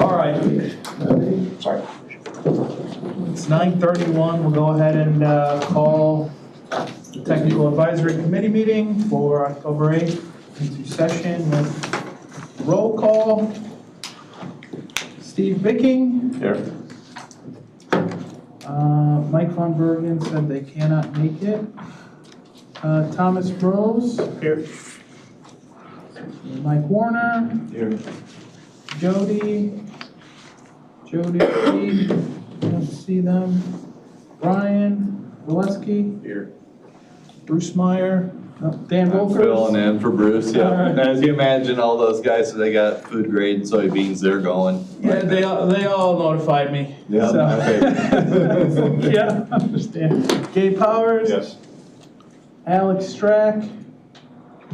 All right. Sorry. It's 9:31. We'll go ahead and call the Technical Advisory Committee meeting for October 8th into session with roll call. Steve Bicking. Here. Mike Von Bergen said they cannot make it. Thomas Rose. Here. Mike Warner. Here. Jody, I don't see them. Brian Valesky, Here. Bruce Meyer, Dan Volkers. Filling in for Bruce, yeah. All right. As you imagine, all those guys, so they got food grade soybeans, they're going. Yeah, they all notified me. Yeah, So- okay. Yeah, I understand. Gabe Powers. Yes. Alex Strack.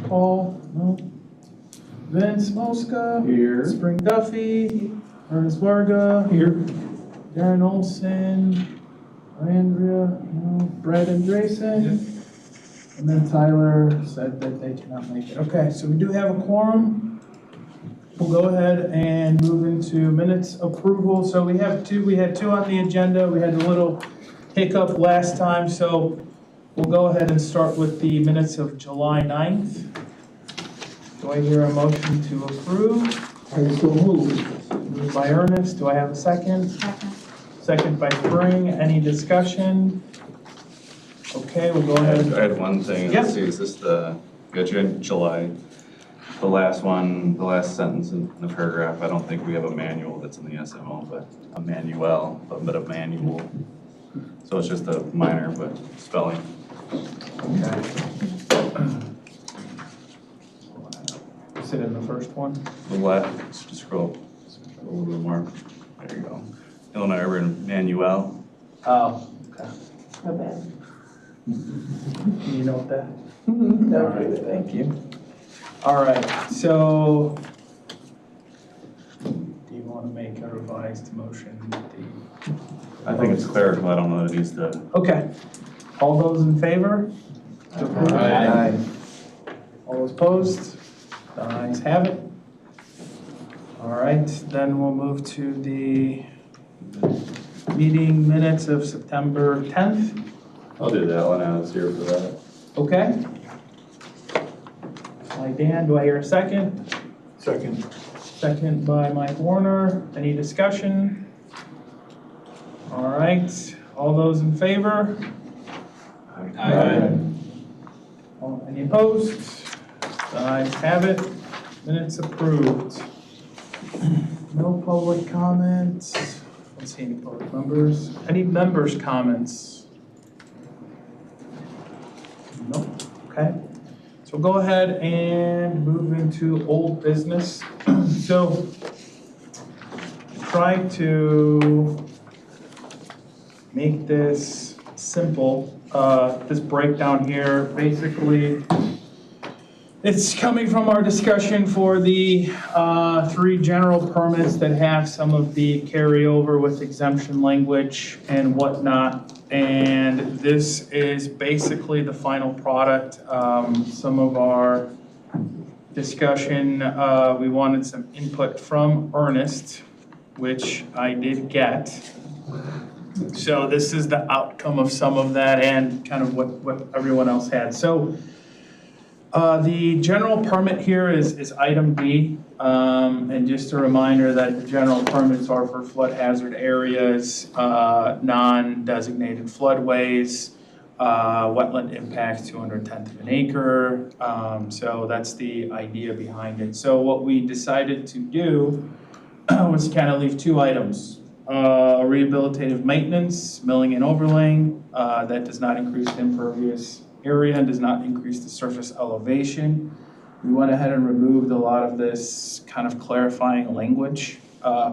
Paul, no. Vince Mosca. Here. Spring Duffy. Ernest Varga. Here. Darren Olson. Andrea, no. Brad Andresen. And then Tyler said that they cannot make it. Okay, so we do have a quorum. We'll go ahead and move into minutes approval. So we had two on the agenda. We had a little hiccup last time, so we'll go ahead and start with the minutes of July 9th. Do I hear a motion to approve? I so move. Moved by Ernest. Do I have a second? Second. Second by Spring. Any discussion? Okay, we'll go ahead. I had one thing, Yeah. let's see, is this got you in July, the last one, the last sentence in the paragraph, I don't think we have a manual that's in the SMO, but a manual, but a manual. So it's just a minor, but spelling. Sit in the first one. The left, just scroll a little bit more, there you go. Illinois Urban Manual. Oh, okay. No bad. You know what that? All right, thank you. All right, so do you want to make a revised motion? I think it's clerical, I don't know that it needs to. Okay. All those in favor? To approve? Aye. All those opposed? The ayes have it. All right, then we'll move to the meeting minutes of September 10th. I'll do that one, I was here for that. Okay. By Dan, do I hear a second? Second. Second by Mike Warner. Any discussion? All right, all those in favor? Any opposed? The ayes have it. Minutes approved. No public comments. Don't see any public members. Any members' comments? Nope. Okay. So we'll go ahead and move into old business. So try to make this simple. This breakdown here, basically, it's coming from our discussion for the 3 general permits that have some of the carryover with exemption language and whatnot. And this is basically the final product. Some of our discussion, we wanted some input from Ernest, which I did get. So this is the outcome of some of that and kind of what everyone else had. So the general permit here is item D. And just a reminder that the general permits are for flood hazard areas, non-designated floodways, wetland impacts to under 1/10 of an acre. So that's the idea behind it. So what we decided to do was kind of leave 2 items. Rehabilitative maintenance, milling and overlaying, that does not increase the impervious area and does not increase the surface elevation. We went ahead and removed a lot of this kind of clarifying language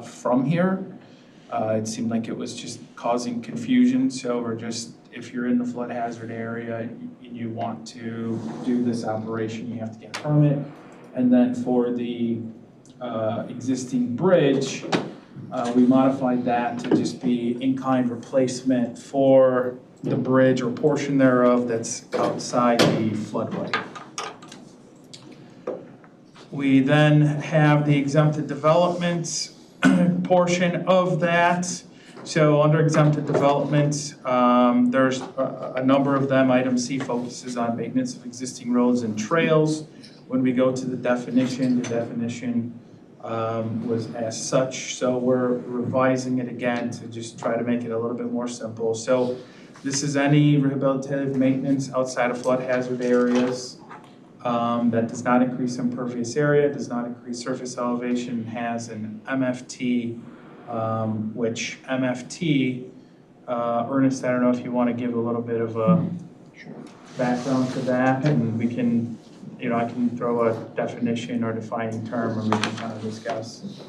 from here. It seemed like it was just causing confusion, so we're just, if you're in the flood hazard area and you want to do this operation, you have to get a permit. And then for the existing bridge, we modified that to just be in-kind replacement for the bridge or portion thereof that's outside the floodway. We then have the exempted developments portion of that. So under exempted development, there's a number of them. Item C focuses on maintenance of existing roads and trails. When we go to the definition was as such. So we're revising it again to just try to make it a little bit more simple. So this is any rehabilitative maintenance outside of flood hazard areas that does not increase impervious area, does not increase surface elevation, has an MFT, which MFT, Ernest, I don't know if you want to give a little bit of a background to that, and we can, I can throw a definition or defining term, and we can kind of discuss.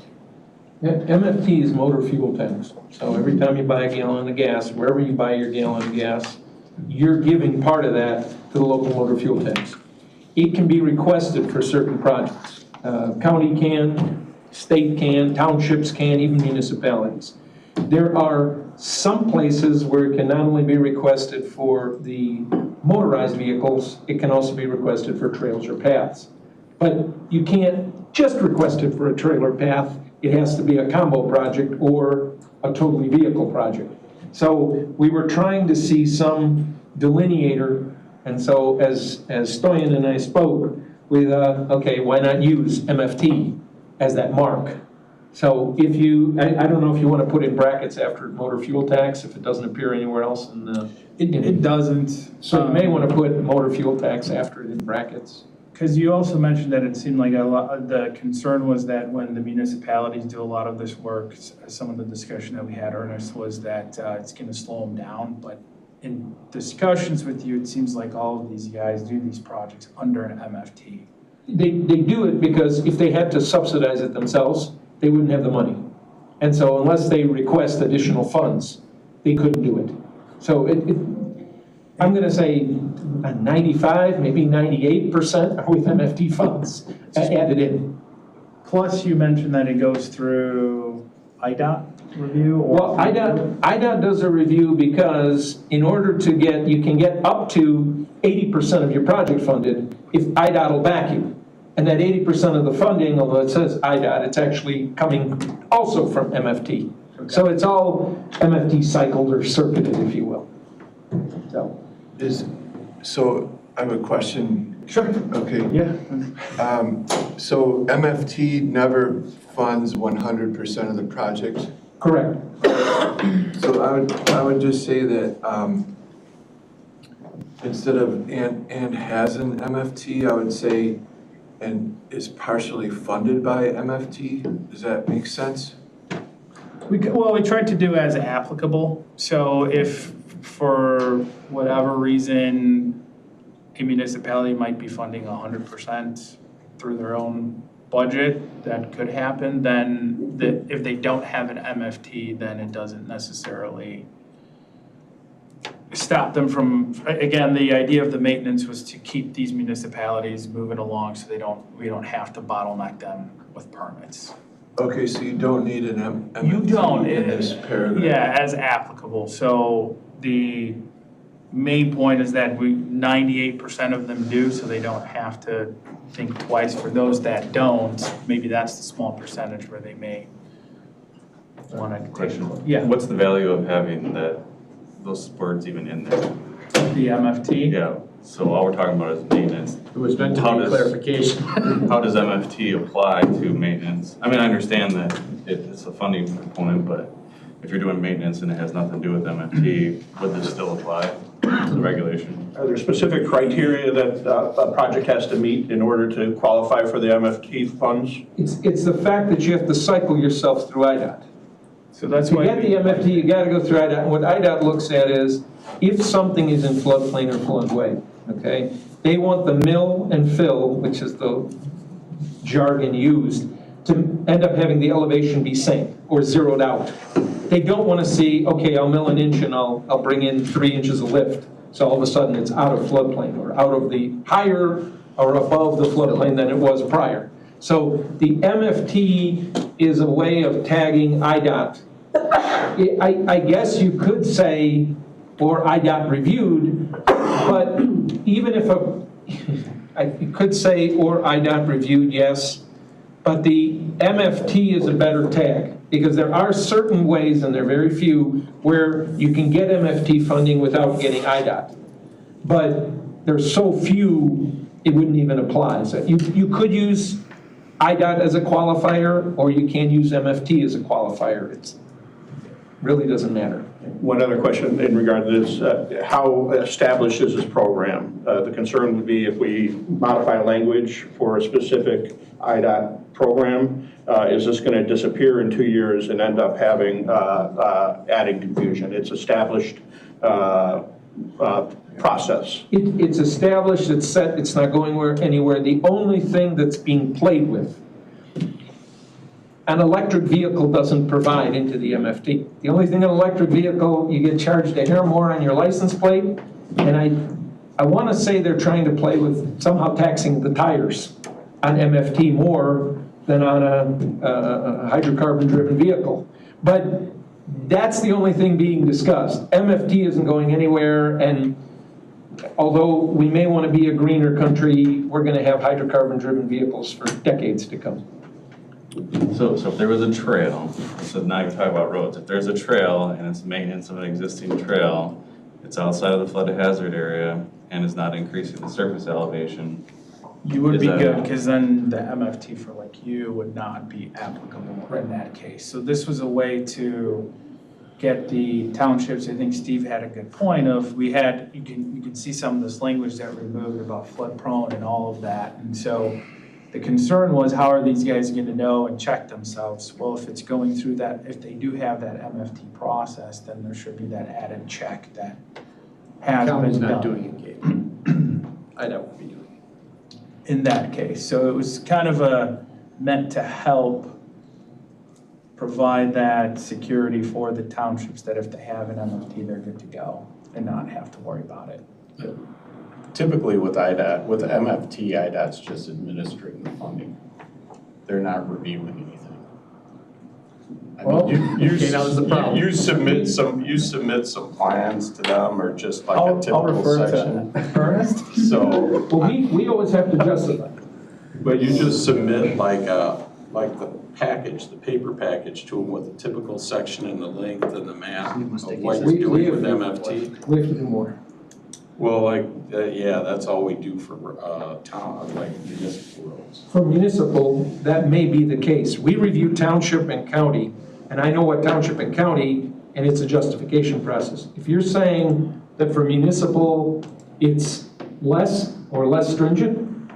Yeah, MFT is motor fuel tanks. So every time you buy a gallon of gas, wherever you buy your gallon of gas, you're giving part of that to the local motor fuel tanks. It can be requested for certain projects. County can, state can, townships can, even municipalities. There are some places where it can not only be requested for the motorized vehicles, it can also be requested for trails or paths. But you can't just request it for a trail or path. It has to be a combo project or a totally vehicle project. So we were trying to see some delineator, and so as Stoyan and I spoke, we thought, okay, why not use MFT as that mark? So if you, I don't know if you want to put in brackets after motor fuel tax, if it doesn't appear anywhere else in the. It doesn't. So you may want to put motor fuel tax after it in brackets. Because you also mentioned that it seemed like a lot, the concern was that when the municipalities do a lot of this work, some of the discussion that we had, Ernest, was that it's going to slow them down. But in discussions with you, it seems like all of these guys do these projects under an MFT. They do it because if they had to subsidize it themselves, they wouldn't have the money. And so unless they request additional funds, they couldn't do it. So I'm going to say 95, maybe 98% are with MFT funds added in. Plus, you mentioned that it goes through IDOT review? Or Well, IDOT does a review because in order to get, you can get up to 80% of your project funded if IDOT will back you. And that 80% of the funding, although it says IDOT, it's actually coming also from MFT. Okay. So it's all MFT cycled or circuited, if you will. So I have a question. Sure. Okay. Yeah. So MFT never funds 100% of the project. Correct. So I would just say that instead of and has an MFT, I would say and is partially funded by MFT. Does that make sense? We tried to do as applicable. So if for whatever reason a municipality might be funding 100% through their own budget, that could happen. Then if they don't have an MFT, then it doesn't necessarily stop them from. Again, the idea of the maintenance was to keep these municipalities moving along, so we don't have to bottleneck them with permits. Okay, so you don't need an MFT You don't in this paragraph. Yeah, as applicable. So the main point is that 98% of them do, so they don't have to think twice. For those that don't, maybe that's the small percentage where they may want to. Question. Yeah. What's the value of having those words even in there? The MFT? Yeah, so all we're talking about is maintenance. It was meant to How be does- clarification. How does MFT apply to maintenance? I mean, I understand that it's a funding component, but if you're doing maintenance and it has nothing to do with MFT, would this still apply to the regulation? Are there specific criteria that a project has to meet in order to qualify for the MFT funds? It's the fact that you have to cycle yourself through IDOT. So that's To why. get the MFT, you got to go through IDOT. And what IDOT looks at is if something is in floodplain or floodway, okay? They want the mill and fill, which is the jargon used, to end up having the elevation be same or zeroed out. They don't want to see, okay, I'll mill an inch and I'll bring in 3 inches of lift. So all of a sudden it's out of floodplain or out of the higher or above the floodplain than it was prior. So the MFT is a way of tagging IDOT. I guess you could say, or IDOT reviewed, but even if you could say, or IDOT reviewed, yes, But the MFT is a better tag, because there are certain ways, and they're very few, where you can get MFT funding without getting IDOT. But there's so few, it wouldn't even apply. So you could use IDOT as a qualifier, or you can use MFT as a qualifier. It really doesn't matter. One other question in regard to this, how established is this program? The concern would be if we modify language for a specific IDOT program, is this going to disappear in 2 years and end up having, adding confusion? It's established process. It's established, it's set, it's not going anywhere. The only thing that's being played with, an electric vehicle doesn't provide into the MFT. The only thing an electric vehicle, you get charged a hair more on your license plate, and I want to say they're trying to play with somehow taxing the tires on MFT more than on a hydrocarbon-driven vehicle. But that's the only thing being discussed. MFT isn't going anywhere, and although we may want to be a greener country, we're going to have hydrocarbon-driven vehicles for decades to come. So if there was a trail, so now you're talking about roads, if there's a trail and it's maintenance of an existing trail, it's outside of the flood hazard area and is not increasing the surface elevation, You would Is be that- good, because then the MFT for like you would not be applicable in that case. So this was a way to get the townships, I think Steve had a good point of, you can see some of this language that we removed about flood prone and all of that. And so the concern was, how are these guys gonna know and check themselves? Well, if it's going through that, if they do have that MFT process, then there should be that added check that has County's been not done. doing it, Gabe. IDOT would be doing it. In that case. So it was kind of meant to help provide that security for the townships, that if they have an MFT, they're good to go and not have to worry about it. Typically with IDOT, with MFT, IDOT's just administering the funding. They're not reviewing anything. I mean, Well, you okay, now there's the problem. you submit some plans to them, or just like a I'll typical refer section. to Ernest. So, Well, we always have to justify. but you just submit like the package, the paper package to them with a typical section and the length and the map of what you're doing with MFT. We have to do more. Well, yeah, that's all we do for town, like municipal roads. For municipal, that may be the case. We review township and county, and I know what township and county, and it's a justification process. If you're saying that for municipal, it's less or less stringent,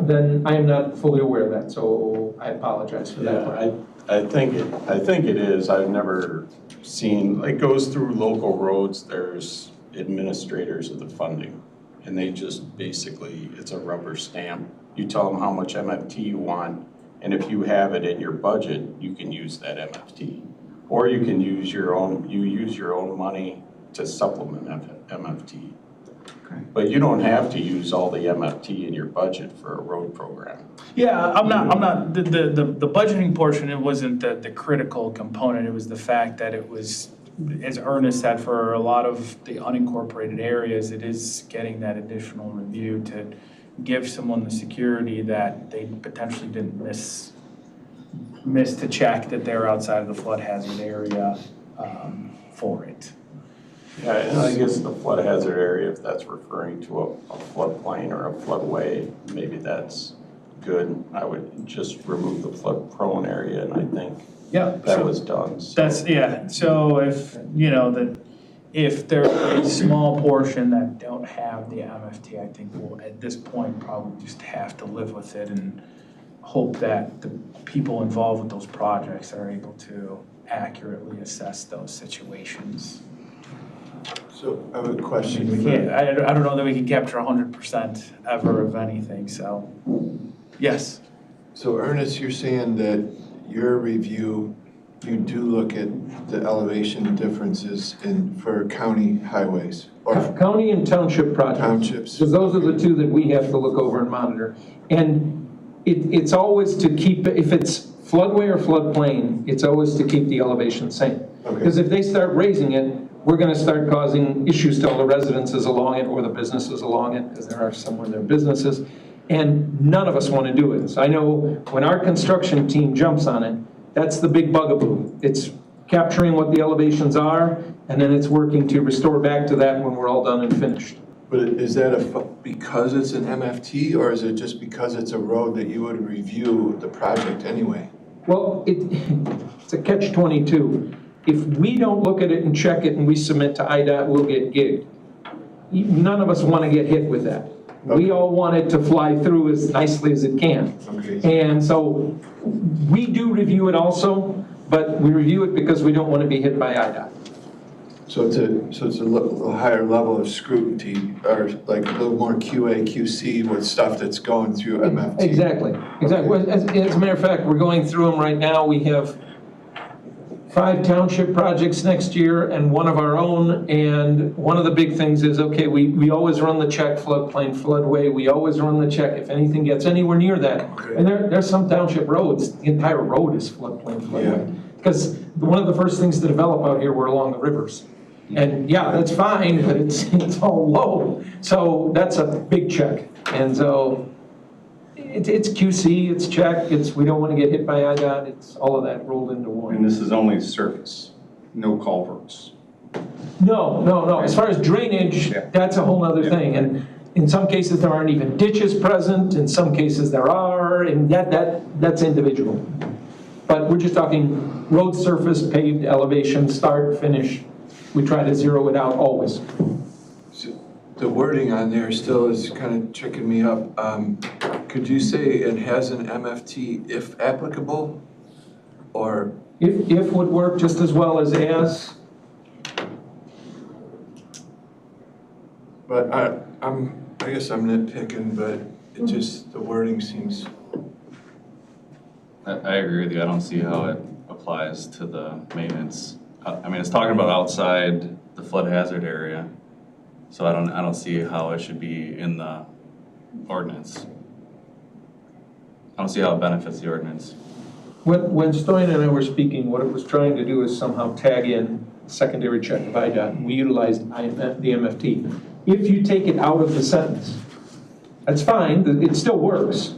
then I am not fully aware of that, so I apologize for that. Yeah, I think it is. I've never seen, it goes through local roads, there's administrators of the funding. And they just basically, it's a rubber stamp. You tell them how much MFT you want, and if you have it in your budget, you can use that MFT. Or you can use your own money to supplement MFT. Okay. But you don't have to use all the MFT in your budget for a road program. Yeah, I'm not, the budgeting portion, it wasn't the critical component, it was the fact that it was, as Ernest said, for a lot of the unincorporated areas, it is getting that additional review to give someone the security that they potentially didn't miss to check that they're outside of the flood hazard area for it. Yeah, and I guess the flood hazard area, if that's referring to a floodplain or a floodway, maybe that's good. I would just remove the flood prone area, and I think Yeah. that was done. So. That's, yeah, so if, if there's a small portion that don't have the MFT, I think we'll, at this point, probably just have to live with it and hope that the people involved with those projects are able to accurately assess those situations. So I have a I question. mean, we can't, I don't know that we can capture 100% ever of anything, so, yes. So Ernest, you're saying that your review, you do look at the elevation differences for county highways or County and township projects. townships? Because those are the two that we have to look over and monitor. And it's always to keep, if it's floodway or floodplain, it's always to keep the elevation same. Okay. Because if they start raising it, we're gonna start causing issues to all the residences along it or the businesses along it, because there are some where there are businesses. And none of us want to do it. So I know when our construction team jumps on it, that's the big bugaboo. It's capturing what the elevations are, and then it's working to restore back to that when we're all done and finished. But is that because it's an MFT, or is it just because it's a road that you would review the project anyway? Well, it's a catch-22. If we don't look at it and check it and we submit to IDOT, we'll get gigged. None of us want to get hit with that. We all want it to fly through as nicely as it can. Okay. And so we do review it also, but we review it because we don't want to be hit by IDOT. So it's a higher level of scrutiny, or like a little more QA, QC with stuff that's going through MFT? Exactly. As a matter of fact, we're going through them right now. We have 5 township projects next year and one of our own. And one of the big things is, okay, we always run the check, floodplain, floodway. We always run the check if anything gets anywhere near that. Okay. And there's some township roads, the entire road is floodplain, floodway. Because one of the first things to develop out here were along the rivers. And yeah, that's fine, but it's all low. So that's a big check. And so it's QC, it's check, we don't want to get hit by IDOT, it's all of that rolled into And one. this is only surface, no culverts. No. As far as drainage, Yeah. that's a whole other thing. And in some cases, there aren't even ditches present. In some cases, there are, and that's individual. But we're just talking road surface, paved, elevation, start, finish. We try to zero it out always. So the wording on there still is kind of tricking me up. Could you say it has an MFT if applicable, or? If would work just as well as. But I guess I'm nitpicking, but it just, the wording seems. I agree with you, I don't see how it applies to the maintenance. I mean, it's talking about outside the flood hazard area, so I don't see how it should be in the ordinance. I don't see how it benefits the ordinance. When Stoyan and I were speaking, what it was trying to do is somehow tag in secondary check of IDOT, and we utilized the MFT. If you take it out of the sentence, that's fine, it still works.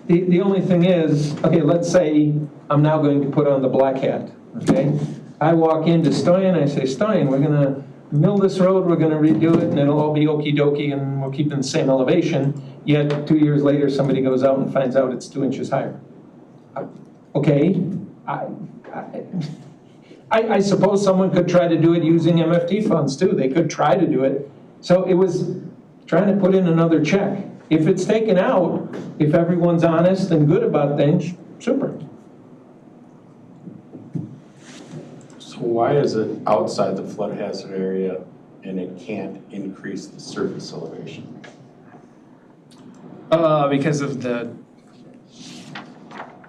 The only thing is, okay, let's say I'm now going to put on the black hat, okay? I walk into Stoyan, I say, Stoyan, we're gonna mill this road, we're gonna redo it, and it'll all be okey-dokey, and we're keeping the same elevation, yet 2 years later, somebody goes out and finds out it's 2 inches higher. Okay, I suppose someone could try to do it using MFT funds too, they could try to do it. So it was trying to put in another check. If it's taken out, if everyone's honest and good about things, super. So why is it outside the flood hazard area and it can't increase the surface elevation? Because of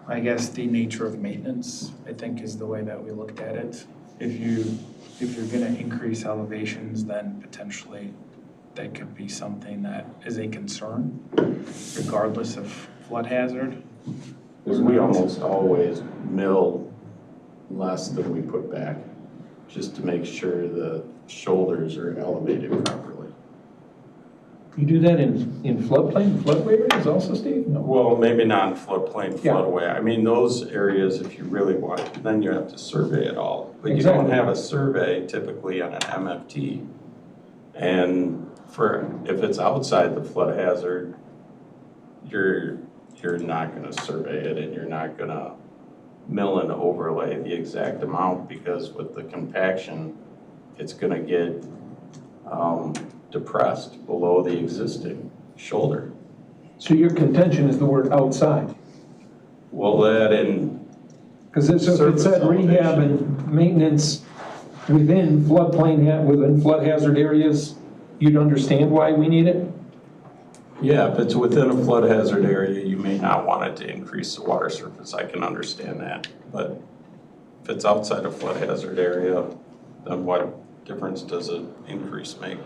I guess the nature of maintenance, I think is the way that we looked at it. If you're gonna increase elevations, then potentially that could be something that is a concern, regardless of flood hazard. Because we almost always mill less than we put back, just to make sure the shoulders are elevated properly. You do that in floodplain, floodway areas also, Steve? No. Well, maybe not in floodplain, Yeah. floodway. I mean, those areas, if you really want, then you have to survey it all. But you Exactly. don't have a survey typically on an MFT. And if it's outside the flood hazard, you're not gonna survey it, and you're not gonna mill and overlay the exact amount, because with the compaction, it's gonna get depressed below the existing shoulder. So your contention is the word outside? Well, that in Because if it said rehab and maintenance within within flood hazard areas, you'd understand why we need it? Yeah, if it's within a flood hazard area, you may not want it to increase the water surface, I can understand that. But if it's outside a flood hazard area, then what difference does an increase make?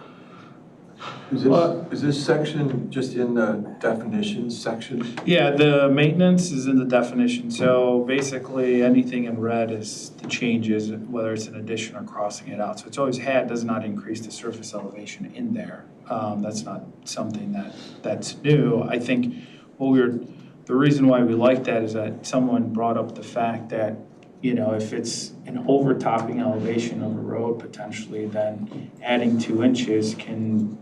Is this section just in the definitions section? Yeah, the maintenance is in the definition, so basically anything in red is the changes, whether it's an addition or crossing it out. So it's always had, does not increase the surface elevation in there. That's not something that's new. I think the reason why we like that is that someone brought up the fact that, you know, if it's an overtopping elevation of a road potentially, then adding 2 inches can,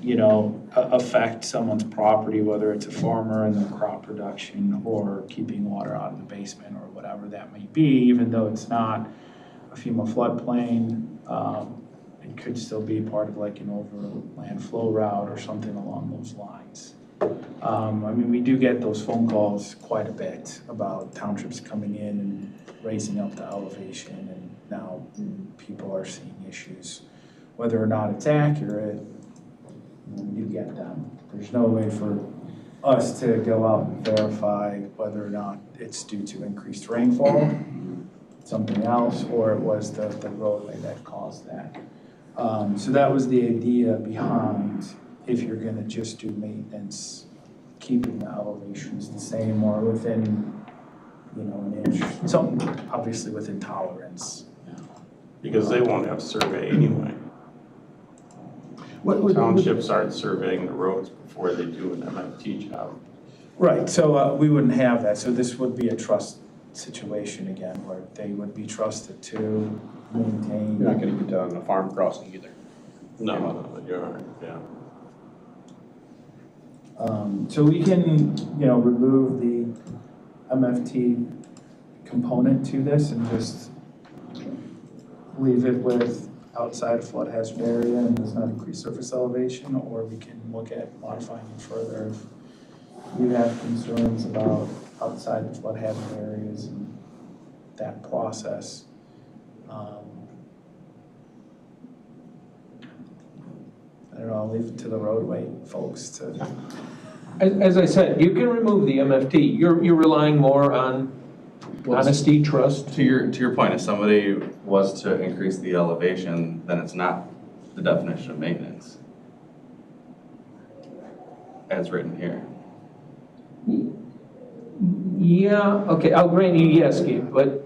you know, affect someone's property, whether it's a farmer and their crop production or keeping water out of the basement or whatever that may be, even though it's not a FEMA floodplain. It could still be part of like an overland flow route or something along those lines. I mean, we do get those phone calls quite a bit about townships coming in and raising up the elevation, and now people are seeing issues. Whether or not it's accurate, we do get them. There's no way for us to go out and verify whether or not it's due to increased rainfall, something else, or it was the roadway that caused that. So that was the idea behind, if you're gonna just do maintenance, keeping the elevations the same or within, you know, an inch, something obviously within tolerance. Because they won't have survey anyway. Townships aren't surveying the roads before they do an MFT job. Right, so we wouldn't have that, so this would be a trust situation again, where they would be trusted to maintain. You're not gonna get that on a farm crossing either. No, you aren't, yeah. So we can, you know, remove the MFT component to this and just leave it with outside flood hazard area and does not increase surface elevation, or we can look at modifying it further if you have concerns about outside the flood hazard areas and that process. I don't know, I'll leave it to the roadway folks to. As I said, you can remove the MFT. You're relying more on honesty, trust. To your point, if somebody was to increase the elevation, then it's not the definition of maintenance as written here. Yeah, okay, I'll grant you yes, Gabe, but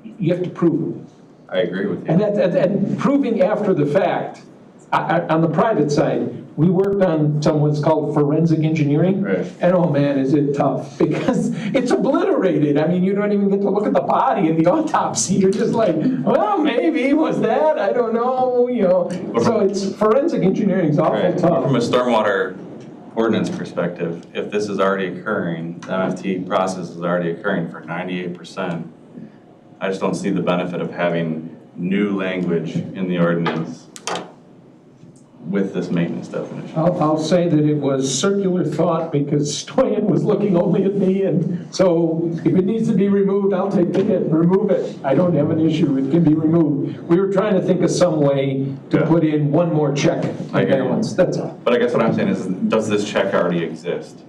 you have to prove it. I agree with you. And proving after the fact, on the private side, we worked on what's called forensic engineering. Right. And oh man, is it tough, because it's obliterated. I mean, you don't even get to look at the body in the autopsy. You're just like, well, maybe was that, I don't know, you know. So it's forensic engineering is awful Right. tough. From a stormwater ordinance perspective, if this is already occurring, the MFT process is already occurring for 98%, I just don't see the benefit of having new language in the ordinance with this maintenance definition. I'll say that it was circular thought because Stoyan was looking only at me, and so if it needs to be removed, I'll take the hit, remove it. I don't have an issue, it can be removed. We were trying to think of some way to Yeah. put in one more check I on hear you. balance, that's all. But I guess what I'm saying is, does this check already exist?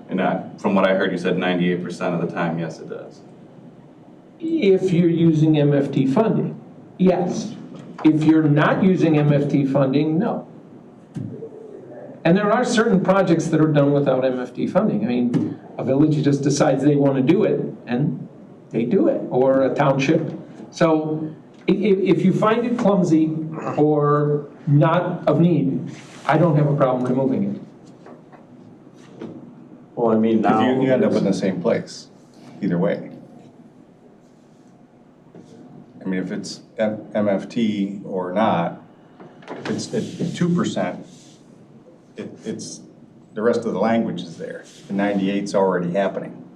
And from what I heard, you said 98% of the time, yes, it does. If you're using MFT funding, yes. If you're not using MFT funding, no. And there are certain projects that are done without MFT funding. I mean, a village just decides they want to do it, and they do it, or a township. So if you find it clumsy or not of need, I don't have a problem removing it. Well, I mean, now. You end up in the same place, either way. I mean, if it's MFT or not, if it's at 2%, it's, the rest of the language is there. The 98's already happening.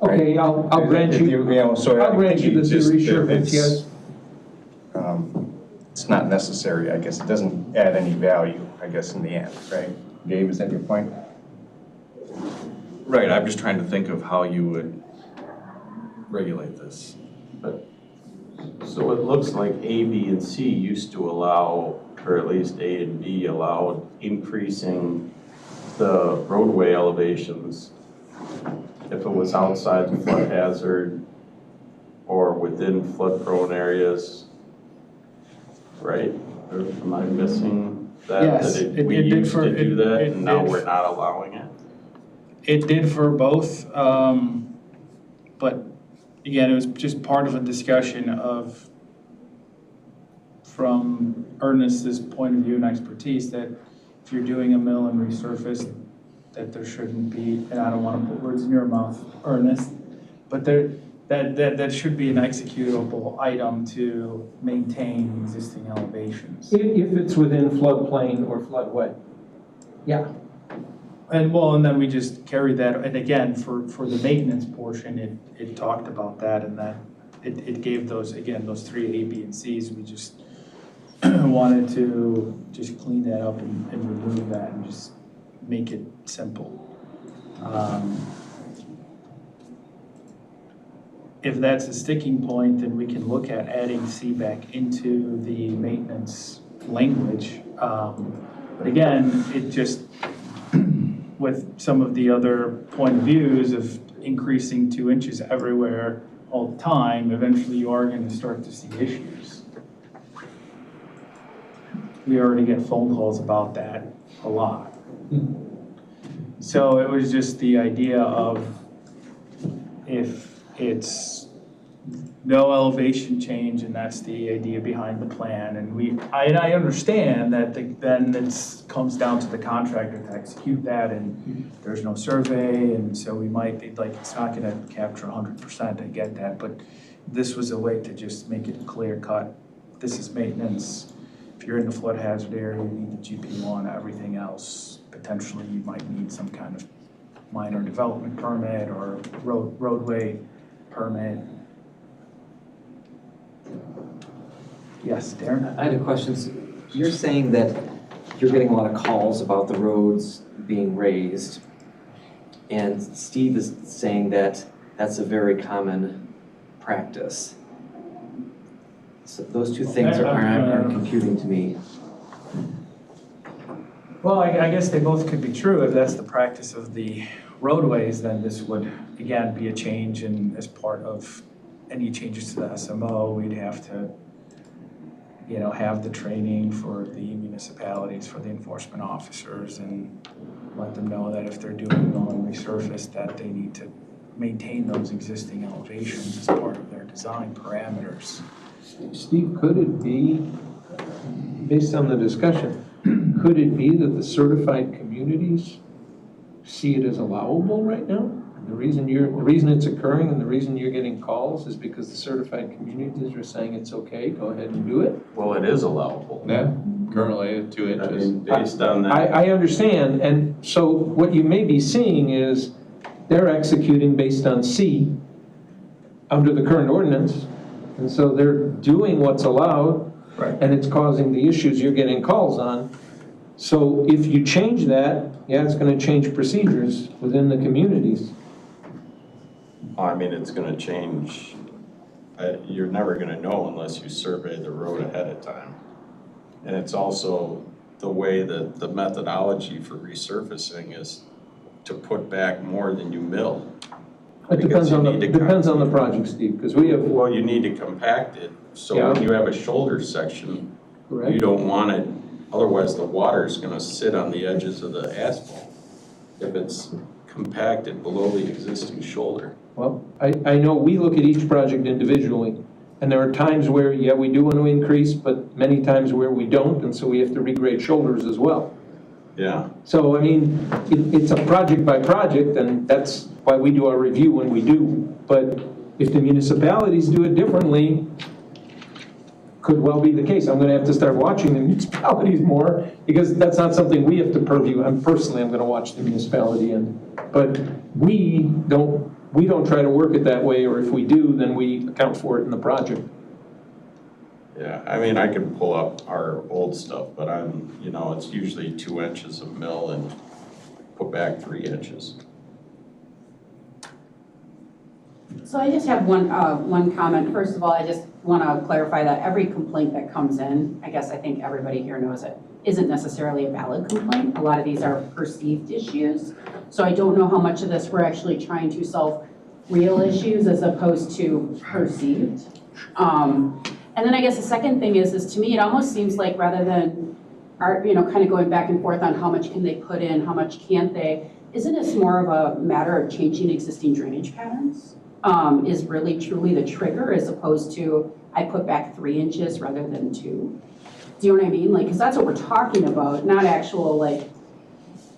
Okay, I'll grant you, You know, so I'll grant you the just- reassurance, yes. It's not necessary, I guess. It doesn't add any value, I guess, in the end, right? Gabe, is that your point? Right, I'm just trying to think of how you would regulate this. But, so it looks like A, B, and C used to allow, or at least A and B allowed increasing the roadway elevations if it was outside the flood hazard or within flood-prone areas, right? Or am I missing that? Yes, That it we did used for- to do that it and now did. we're not allowing it? It did for both, but again, it was just part of a discussion of, from Ernest's point of view and expertise, that if you're doing a mill and resurface, that there shouldn't be, and I don't want to put words in your mouth, Ernest, but that should be an executable item to maintain existing elevations. If it's within floodplain or floodway. Yeah. And then we just carried that, and again, for the maintenance portion, it talked about that, and that it gave those, again, those 3 A, B, and Cs. We just wanted to just clean that up and remove that and just make it simple. If that's a sticking point, then we can look at adding C back into the maintenance language. But again, it just, with some of the other point of views of increasing 2 inches everywhere all the time, eventually you are going to start to see issues. We already get phone calls about that a lot. So it was just the idea of, if it's no elevation change, and that's the idea behind the plan, and I understand that then it comes down to the contractor to execute that, and there's no survey, and so we might be like, it's not gonna capture 100%, I get that, but this was a way to just make it clear cut. This is maintenance. If you're in the flood hazard area, you need the GP1, everything else, potentially you might need some kind of minor development permit or roadway permit. Yes, Darren? I had a question. So you're saying that you're getting a lot of calls about the roads being raised, and Steve is saying that that's a very common practice. So those two things aren't computing to me. Well, I guess they both could be true. If that's the practice of the roadways, then this would, again, be a change, and as part of any changes to the SMO, we'd have to, have the training for the municipalities, for the enforcement officers, and let them know that if they're doing mill and resurface, that they need to maintain those existing elevations as part of their design parameters. Steve, could it be, based on the discussion, could it be that the certified communities see it as allowable right now? The reason it's occurring and the reason you're getting calls is because the certified communities are saying it's okay, go ahead and do it? Well, it is allowable. Yeah, currently 2 I inches. mean, based on that. I understand, and so what you may be seeing is they're executing based on C under the current ordinance, and so they're doing what's allowed, Right. and it's causing the issues you're getting calls on. So if you change that, yeah, it's gonna change procedures within the communities. I mean, it's gonna change, you're never gonna know unless you survey the road ahead of time. And it's also the way that the methodology for resurfacing is to put back more than you mill. It Because depends on you the, need to depends on the project, Steve, because we have, Well, you need to compact it, so Yeah. when you have a shoulder section, you correct? don't want it, otherwise the water's gonna sit on the edges of the asphalt if it's compacted below the existing shoulder. Well, I know we look at each project individually, and there are times where, yeah, we do want to increase, but many times where we don't, and so we have to regrade shoulders as well. Yeah, So, I mean, it's a project by project, and that's why we do our review when we do. But if the municipalities do it differently, could well be the case. I'm gonna have to start watching the municipalities more, because that's not something we have to purview. I'm gonna watch the municipality end. But we don't try to work it that way, or if we do, then we account for it in the project. yeah, I mean, I can pull up our old stuff, but it's usually 2 inches of mill and put back 3 inches. So I just have one comment. First of all, I just want to clarify that every complaint that comes in, I think everybody here knows it, isn't necessarily a valid complaint. A lot of these are perceived issues. So I don't know how much of this we're actually trying to solve real issues as opposed to perceived. And then I guess the second thing is to me, it almost seems like rather than kind of going back and forth on how much can they put in, how much can't they, isn't this more of a matter of changing existing drainage patterns? Is really truly the trigger as opposed to I put back 3 inches rather than 2. Do you know what I mean? Like, because that's what we're talking about, not actual like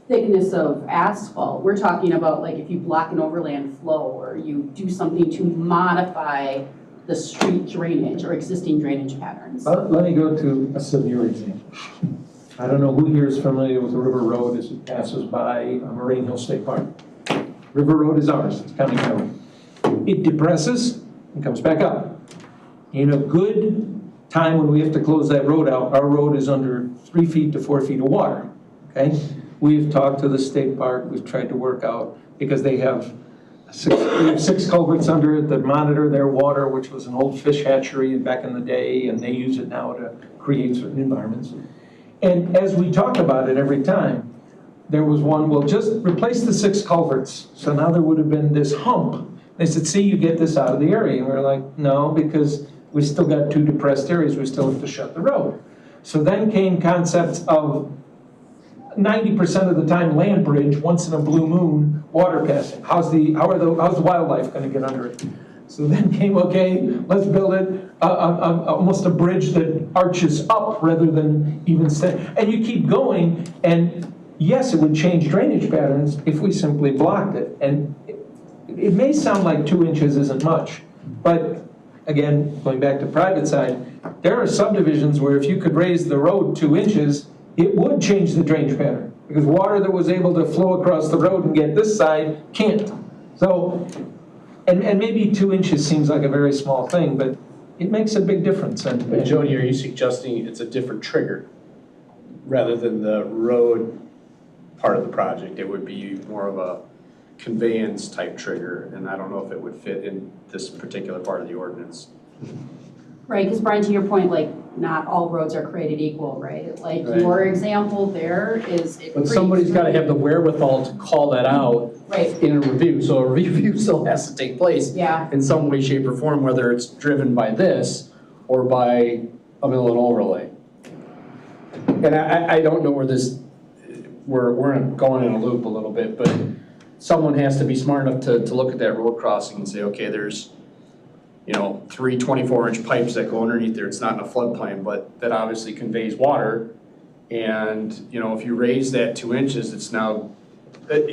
thickness of asphalt. We're talking about like if you block an overland flow or you do something to modify the street drainage or existing drainage patterns. Let me go to a severe example. I don't know who here is familiar with River Road as it passes by Marine Hill State Park. River Road is ours, it's county highway. It depresses and comes back up. In a good time when we have to close that road out, our road is under 3 feet to 4 feet of water, okay? We've talked to the state park, we've tried to work out, because they have 6 culverts under it that monitor their water, which was an old fish hatchery back in the day, and they use it now to create certain environments. And as we talk about it every time, there was one, well, just replace the 6 culverts. So now there would have been this hump. They said, see, you get this out of the area. And we're like, no, because we still got 2 depressed areas. We still have to shut the road. So then came concepts of 90% of the time land bridge, once in a blue moon, water passing. How's the wildlife going to get under it? So then came, okay, let's build it almost a bridge that arches up rather than even stay. And you keep going, and yes, it would change drainage patterns if we simply blocked it. And it may sound like 2 inches isn't much, but again, going back to private side, there are subdivisions where if you could raise the road 2 inches, it would change the drainage pattern, because water that was able to flow across the road and get this side can't. So, and maybe 2 inches seems like a very small thing, but it makes a big difference. But Jody, are you suggesting it's a different trigger rather than the road part of the project? It would be more of a conveyance type trigger, and I don't know if it would fit in this particular part of the ordinance. Right, because Brian, to your point, like, not all roads are created equal, right? Like, your example there is. But somebody's got to have the wherewithal to call that out in a review. So a review still has to take place in some way, shape, or form, whether it's driven by this or by a mill and overlay. And I don't know where this, we're going in a loop a little bit, but someone has to be smart enough to look at that road crossing and say, okay, there's 3 24-inch pipes that go underneath there. It's not in a floodplain, but that obviously conveys water. And, if you raise that 2 inches, it's now,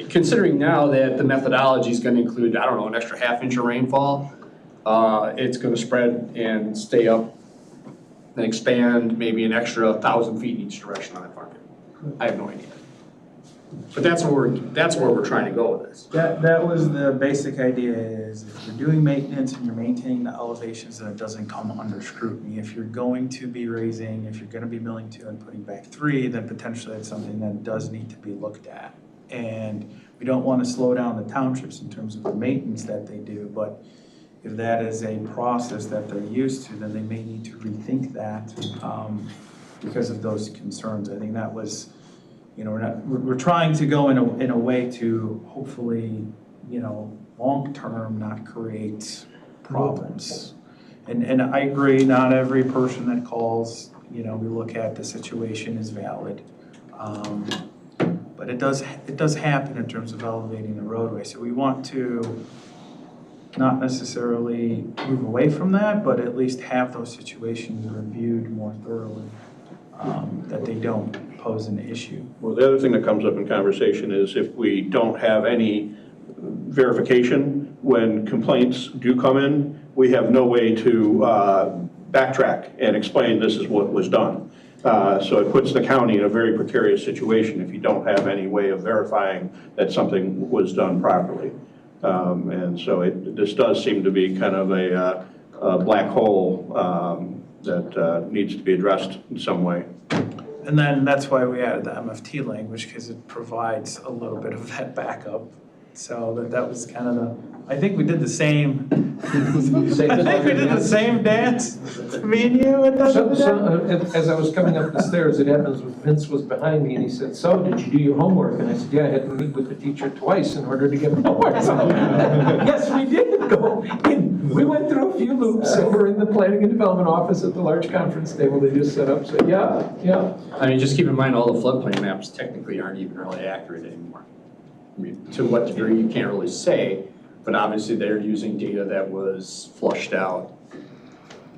considering now that the methodology is going to include, I don't know, an extra ½ inch of rainfall, it's going to spread and stay up and expand maybe an extra 1,000 feet in each direction on that market. I have no idea. But that's where we're trying to go with this. That was the basic idea, is if you're doing maintenance and you're maintaining the elevations, then it doesn't come under scrutiny. If you're going to be raising, if you're gonna be milling 2 and putting back 3, then potentially it's something that does need to be looked at. And we don't wanna slow down the townships in terms of the maintenance that they do, but if that is a process that they're used to, then they may need to rethink that because of those concerns. I think that was, we're trying to go in a way to hopefully, long-term not create problems. And I agree, not every person that calls, we look at the situation is valid. But it does happen in terms of elevating the roadway. So we want to not necessarily move away from that, but at least have those situations reviewed more thoroughly, that they don't pose an issue. Well, the other thing that comes up in conversation is if we don't have any verification when complaints do come in, we have no way to backtrack and explain this is what was done. So it puts the county in a very precarious situation if you don't have any way of verifying that something was done properly. And so this does seem to be kind of a black hole that needs to be addressed in some way. And then that's why we added the MFT language, because it provides a little bit of that backup. So that was kind of I think we did the same. I think we did the same dance, me and you. As I was coming up the stairs, it happens Vince was behind me and he said, so did you do your homework? And I said, yeah, I had to meet with the teacher twice in order to get my homework. Yes, we did go. And we went through a few loops over in the planning and development office at the large conference table they just set up, so yeah. I mean, just keep in mind, all the floodplain maps technically aren't even really accurate anymore. I mean, to what degree, you can't really say, but obviously they're using data that was flushed out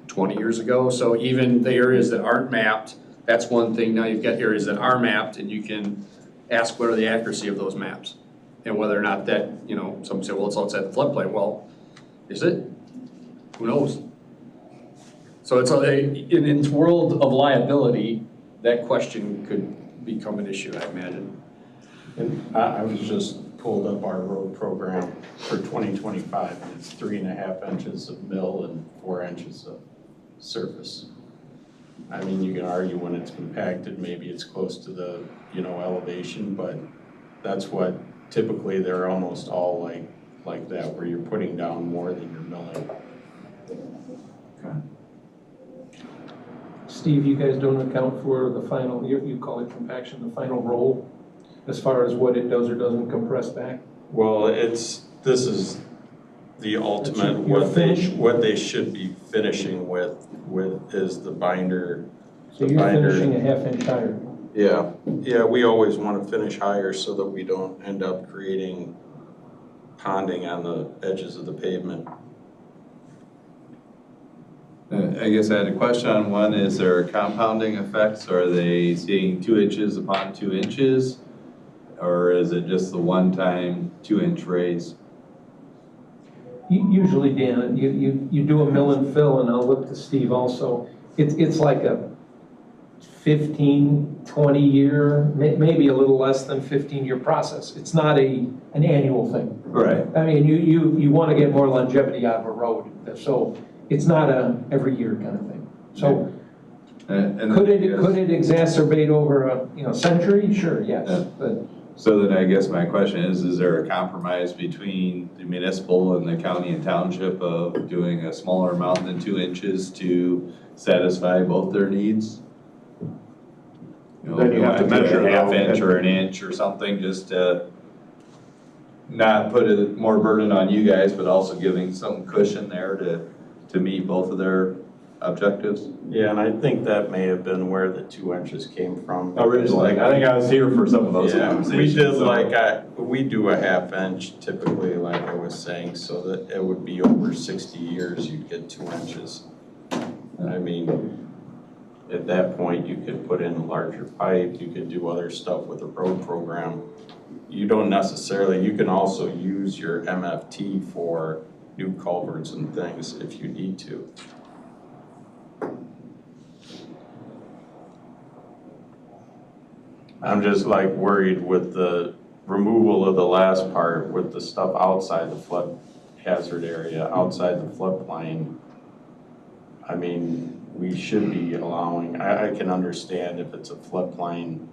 20 years ago. So even the areas that aren't mapped, that's one thing. Now you've got areas that are mapped, and you can ask what are the accuracy of those maps, and whether or not that, you know, some say, well, it's outside the floodplain. Well, is it? Who knows? So it's in its world of liability, that question could become an issue, I imagine. And I was just pulled up our road program for 2025, and it's 3.5 inches of mill and 4 inches of surface. I mean, you can argue when it's compacted, maybe it's close to the, you know, elevation, but that's what typically they're almost all like that, where you're putting down more than you're milling. Steve, you guys don't account for the final, you call it compaction, the final roll, as far as what it does or doesn't compress back? Well, this is the ultimate, Your finish? what they should be finishing with is the binder. So you're finishing a half-inch higher? Yeah, we always want to finish higher so that we don't end up creating ponding on the edges of the pavement. I guess I had a question on one. Is there compounding effects? Are they seeing 2 inches upon 2 inches? Or is it just the one-time 2-inch raise? Usually, Dan, you do a mill and fill, and I'll look to Steve also. It's like a 15, 20 year, maybe a little less than 15-year process. It's not an annual thing. Right. I mean, you want to get more longevity out of a road, so it's not a every year kind of thing. So could it exacerbate over a century? Sure, yes. Yeah. But so then I guess my question is there a compromise between the municipal and the county and township of doing a smaller amount than 2 inches to satisfy both their needs? Then you have to measure a half though. inch or an inch or something, just to not put more burden on you guys, but also giving some cushion there to meet both of their objectives? Yeah, and I think that may have been where the 2 inches came from. Originally, I think I was here for some of those Yeah, conversations. we did so- we do a half inch typically, like I was saying, so that it would be over 60 years, you'd get 2 inches. I mean, at that point, you could put in a larger pipe, you could do other stuff with the road program. You don't necessarily, you can also use your MFT for new culverts and things if you need to. I'm just like worried with the removal of the last part with the stuff outside the flood hazard area, outside the floodplain. I mean, we should be allowing, I can understand if it's a floodplain,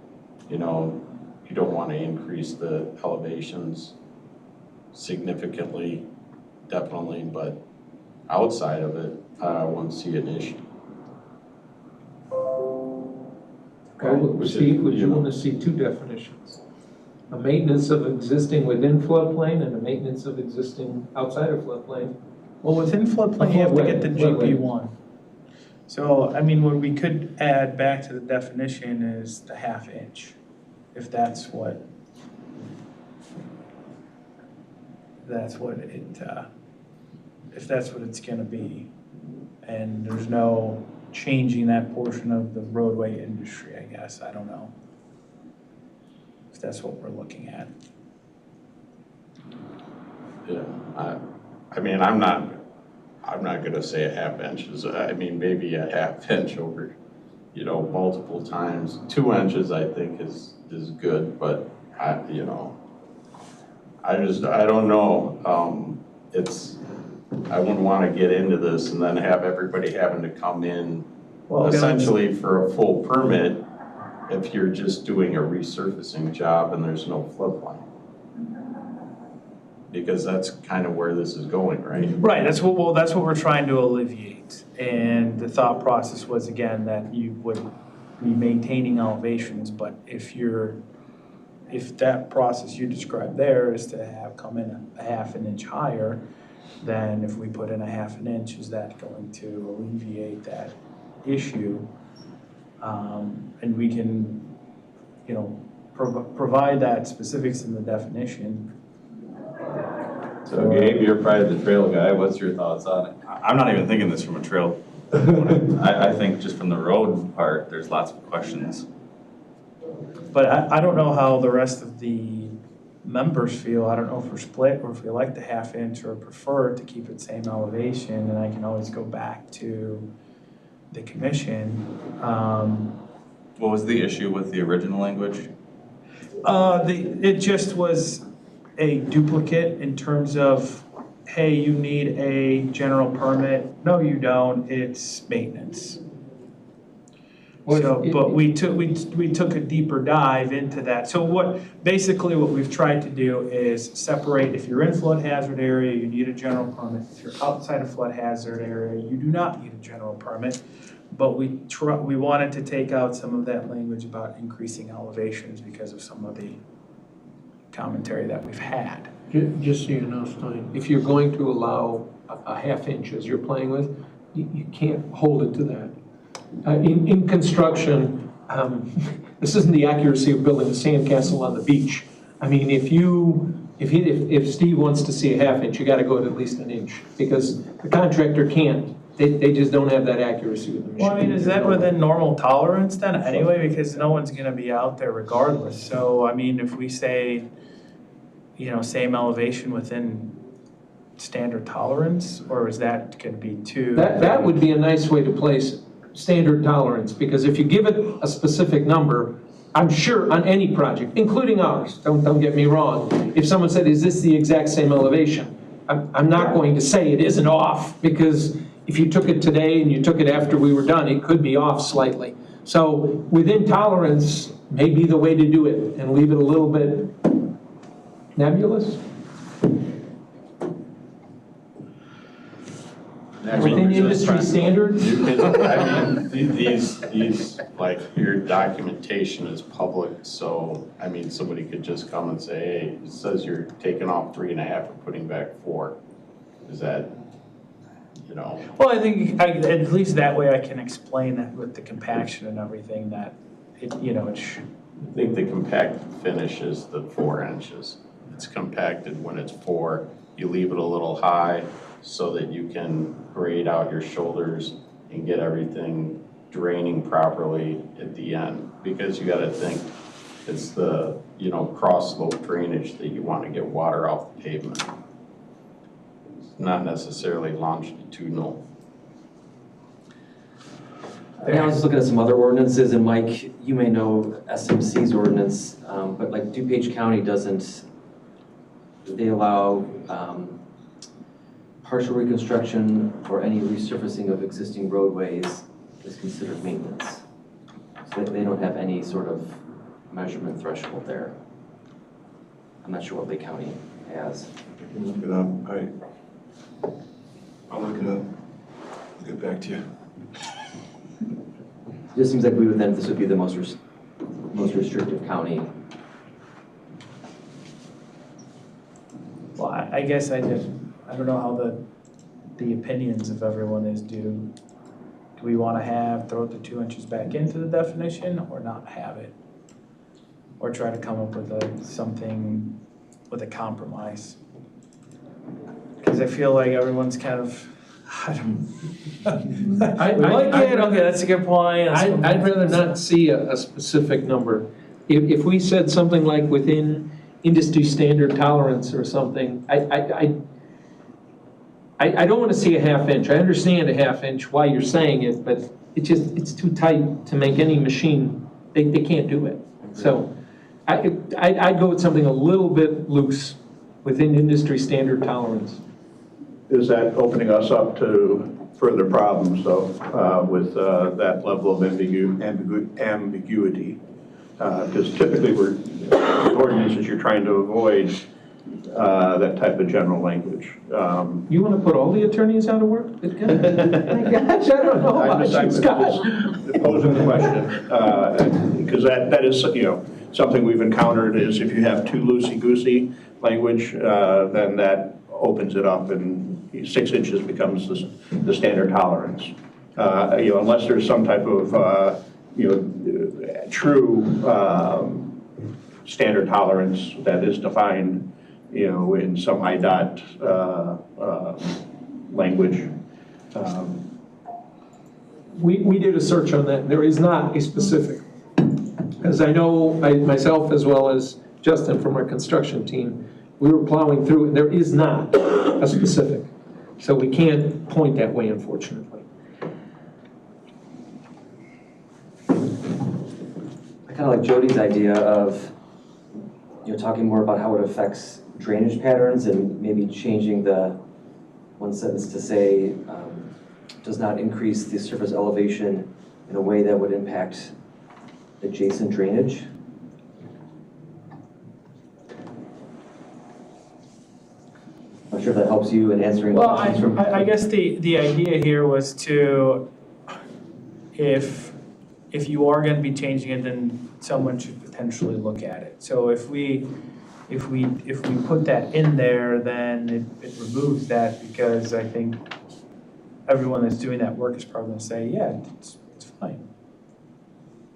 you know, you don't want to increase the elevations significantly, definitely, but outside of it, I wouldn't see an issue. Steve, would you want to see 2 definitions? A maintenance of existing within floodplain and a maintenance of existing outside of floodplain? Well, within floodplain, you have to get the Floodway. GP1. So, I mean, what we could add back to the definition is the half inch, if that's what if that's what it's gonna be. And there's no changing that portion of the roadway industry, I guess, I don't know. If that's what we're looking at. Yeah, I mean, I'm not gonna say a half inch I mean, maybe a half inch over, you know, multiple times. 2 inches, I think, is good, but I don't know. I wouldn't wanna get into this and then have everybody having to come in essentially for a full permit if you're just doing a resurfacing job and there's no floodplain. Because that's kind of where this is going, right? Right, that's what we're trying to alleviate. And the thought process was, again, that you would be maintaining elevations, but if that process you described there is to have come in a half an inch higher, then if we put in a 1/2 inch, is that going to alleviate that issue? And we can, provide that specifics in the definition. So Gabe, you're probably the trail guy, what's your thoughts on it? I'm not even thinking this from a trail. I think just from the road part, there's lots of questions. But I don't know how the rest of the members feel. I don't know if we're split or if we like the 1/2 inch or prefer to keep it same elevation, and I can always go back to the commission. What was the issue with the original language? It just was a duplicate in terms of, hey, you need a general permit. No, you don't, it's maintenance. So, but we took a deeper dive into that. So basically what we've tried to do is separate, if you're in flood hazard area, you need a general permit. If you're outside of flood hazard area, you do not need a general permit. But we wanted to take out some of that language about increasing elevations because of some of the commentary that we've had. Just so you know, Stein, if you're going to allow a 1/2 inch as you're playing with, you can't hold it to that. In construction, this isn't the accuracy of building a sandcastle on the beach. I mean, if Steve wants to see a 1/2 inch, you gotta go at least an inch, because the contractor can't. They just don't have that accuracy with the machine. Well, I mean, is that within normal tolerance then anyway? Because no one's gonna be out there regardless. So, I mean, if we say, same elevation within standard tolerance, or is that gonna be too? That would be a nice way to place standard tolerance, because if you give it a specific number, I'm sure on any project, including ours, don't get me wrong, if someone said, is this the exact same elevation? I'm not going to say it isn't off, because if you took it today and you took it after we were done, it could be off slightly. So within tolerance may be the way to do it, and leave it a little bit nebulous. Within industry standards? These, like, your documentation is public, so, somebody could just come and say, hey, it says you're taking off 3.5 or putting back 4. Is that, Well, I think at least that way I can explain that with the compaction and everything that it should. I think the compacted finish is the 4 inches. It's compacted when it's 4. You leave it a little high so that you can grade out your shoulders and get everything draining properly at the end. Because you gotta think, it's the, cross slope drainage that you want to get water off the pavement. It's not necessarily longitudinal. I was just looking at some other ordinances, and Mike, you may know SMC's ordinance, but like DuPage County doesn't, they allow partial reconstruction or any resurfacing of existing roadways is considered maintenance. So they don't have any sort of measurement threshold there. I'm not sure what Lake County has. I can look it up. I'll look it up. I'll get back to you. It just seems like we would then, this would be the most restrictive county. Well, I guess I don't know how the opinions of everyone is. Do we want to throw the 2 inches back into the definition, or not have it? Or try to come up with something with a compromise? Because I feel like everyone's kind of, we like it, okay, that's a good point. I'd rather not see a specific number. If we said something like within industry standard tolerance or something, I don't want to see a 1/2 inch. I understand a 1/2 inch why you're saying it, but it's too tight to make any machine, they can't do it. So I'd go with something a little bit loose within industry standard tolerance. Is that opening us up to further problems, though, with that level of ambiguity? Because typically the ordinances, you're trying to avoid that type of general language. You want to put all the attorneys out of work? My gosh, I don't know about you, Scott. Posing the question, because that is, something we've encountered is if you have too loosey-goosey language, then that opens it up and 6 inches becomes the standard tolerance. Unless there's some type of, true standard tolerance that is defined, in some IDOT language. We did a search on that. There is not a specific. As I know, myself as well as Justin from our construction team, we were plowing through and there is not a specific. So we can't point that way, unfortunately. I kind of like Jody's idea of, talking more about how it affects drainage patterns and maybe changing the one sentence to say, does not increase the surface elevation in a way that would impact adjacent drainage. Not sure if that helps you in answering Well, questions from. I guess the idea here was to, if you are gonna be changing it, then someone should potentially look at it. So if we put that in there, then it removes that, because I think everyone that's doing that work is probably gonna say, yeah, it's fine,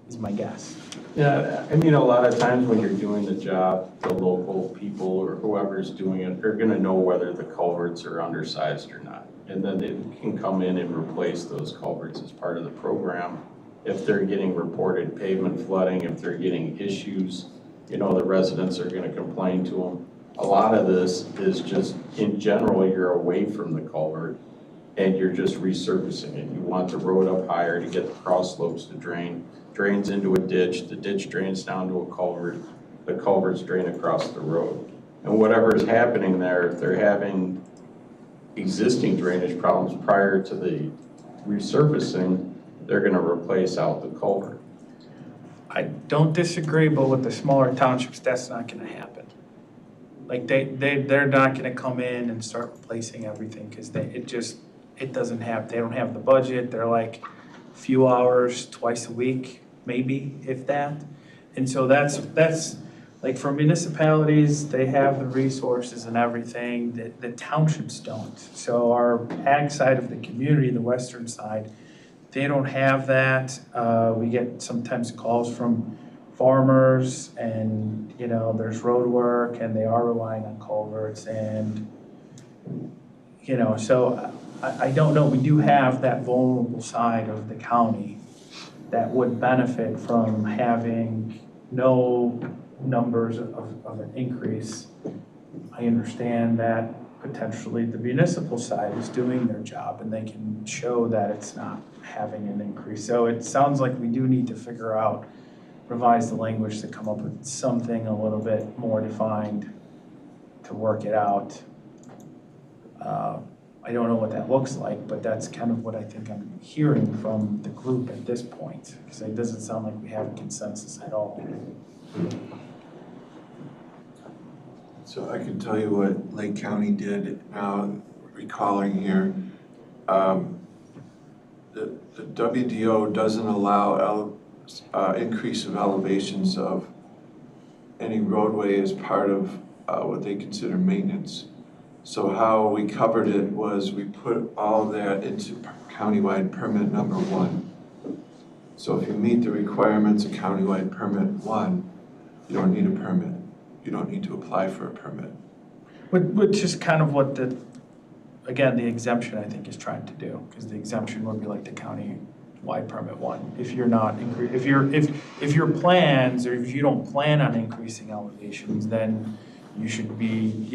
is my guess. Yeah, I mean, a lot of times when you're doing the job, the local people or whoever's doing it are gonna know whether the culverts are undersized or not. And then they can come in and replace those culverts as part of the program. If they're getting reported pavement flooding, if they're getting issues, the residents are gonna complain to them. A lot of this is just, in general, you're away from the culvert and you're just resurfacing it. You want the road up higher to get the cross slopes to drain. Drains into a ditch, the ditch drains down to a culvert, the culverts drain across the road. And whatever is happening there, if they're having existing drainage problems prior to the resurfacing, they're gonna replace out the culvert. I don't disagree, but with the smaller townships, that's not gonna happen. Like they're not gonna come in and start replacing everything, because they don't have the budget. They're like a few hours twice a week, maybe, if that. And so that's like, for municipalities, they have the resources and everything that the townships don't. So our ag side of the community, the western side, they don't have that. We get sometimes calls from farmers, and there's road work, and they are relying on culverts, and so I don't know. We do have that vulnerable side of the county that would benefit from having no numbers of an increase. I understand that potentially the municipal side is doing their job and they can show that it's not having an increase. So it sounds like we do need to revise the language to come up with something a little bit more defined to work it out. I don't know what that looks like, but that's kind of what I think I'm hearing from the group at this point, because it doesn't sound like we have a consensus at all. So I can tell you what Lake County did now, recalling here. The WDO doesn't allow increase of elevations of any roadway as part of what they consider maintenance. So how we covered it was we put all that into countywide permit number 1. So if you meet the requirements of countywide permit 1, you don't need a permit. You don't need to apply for a permit. Which is kind of what the exemption I think is trying to do, because the exemption would be like the county-wide permit 1. If you're not if your plans, or if you don't plan on increasing elevations, then you should be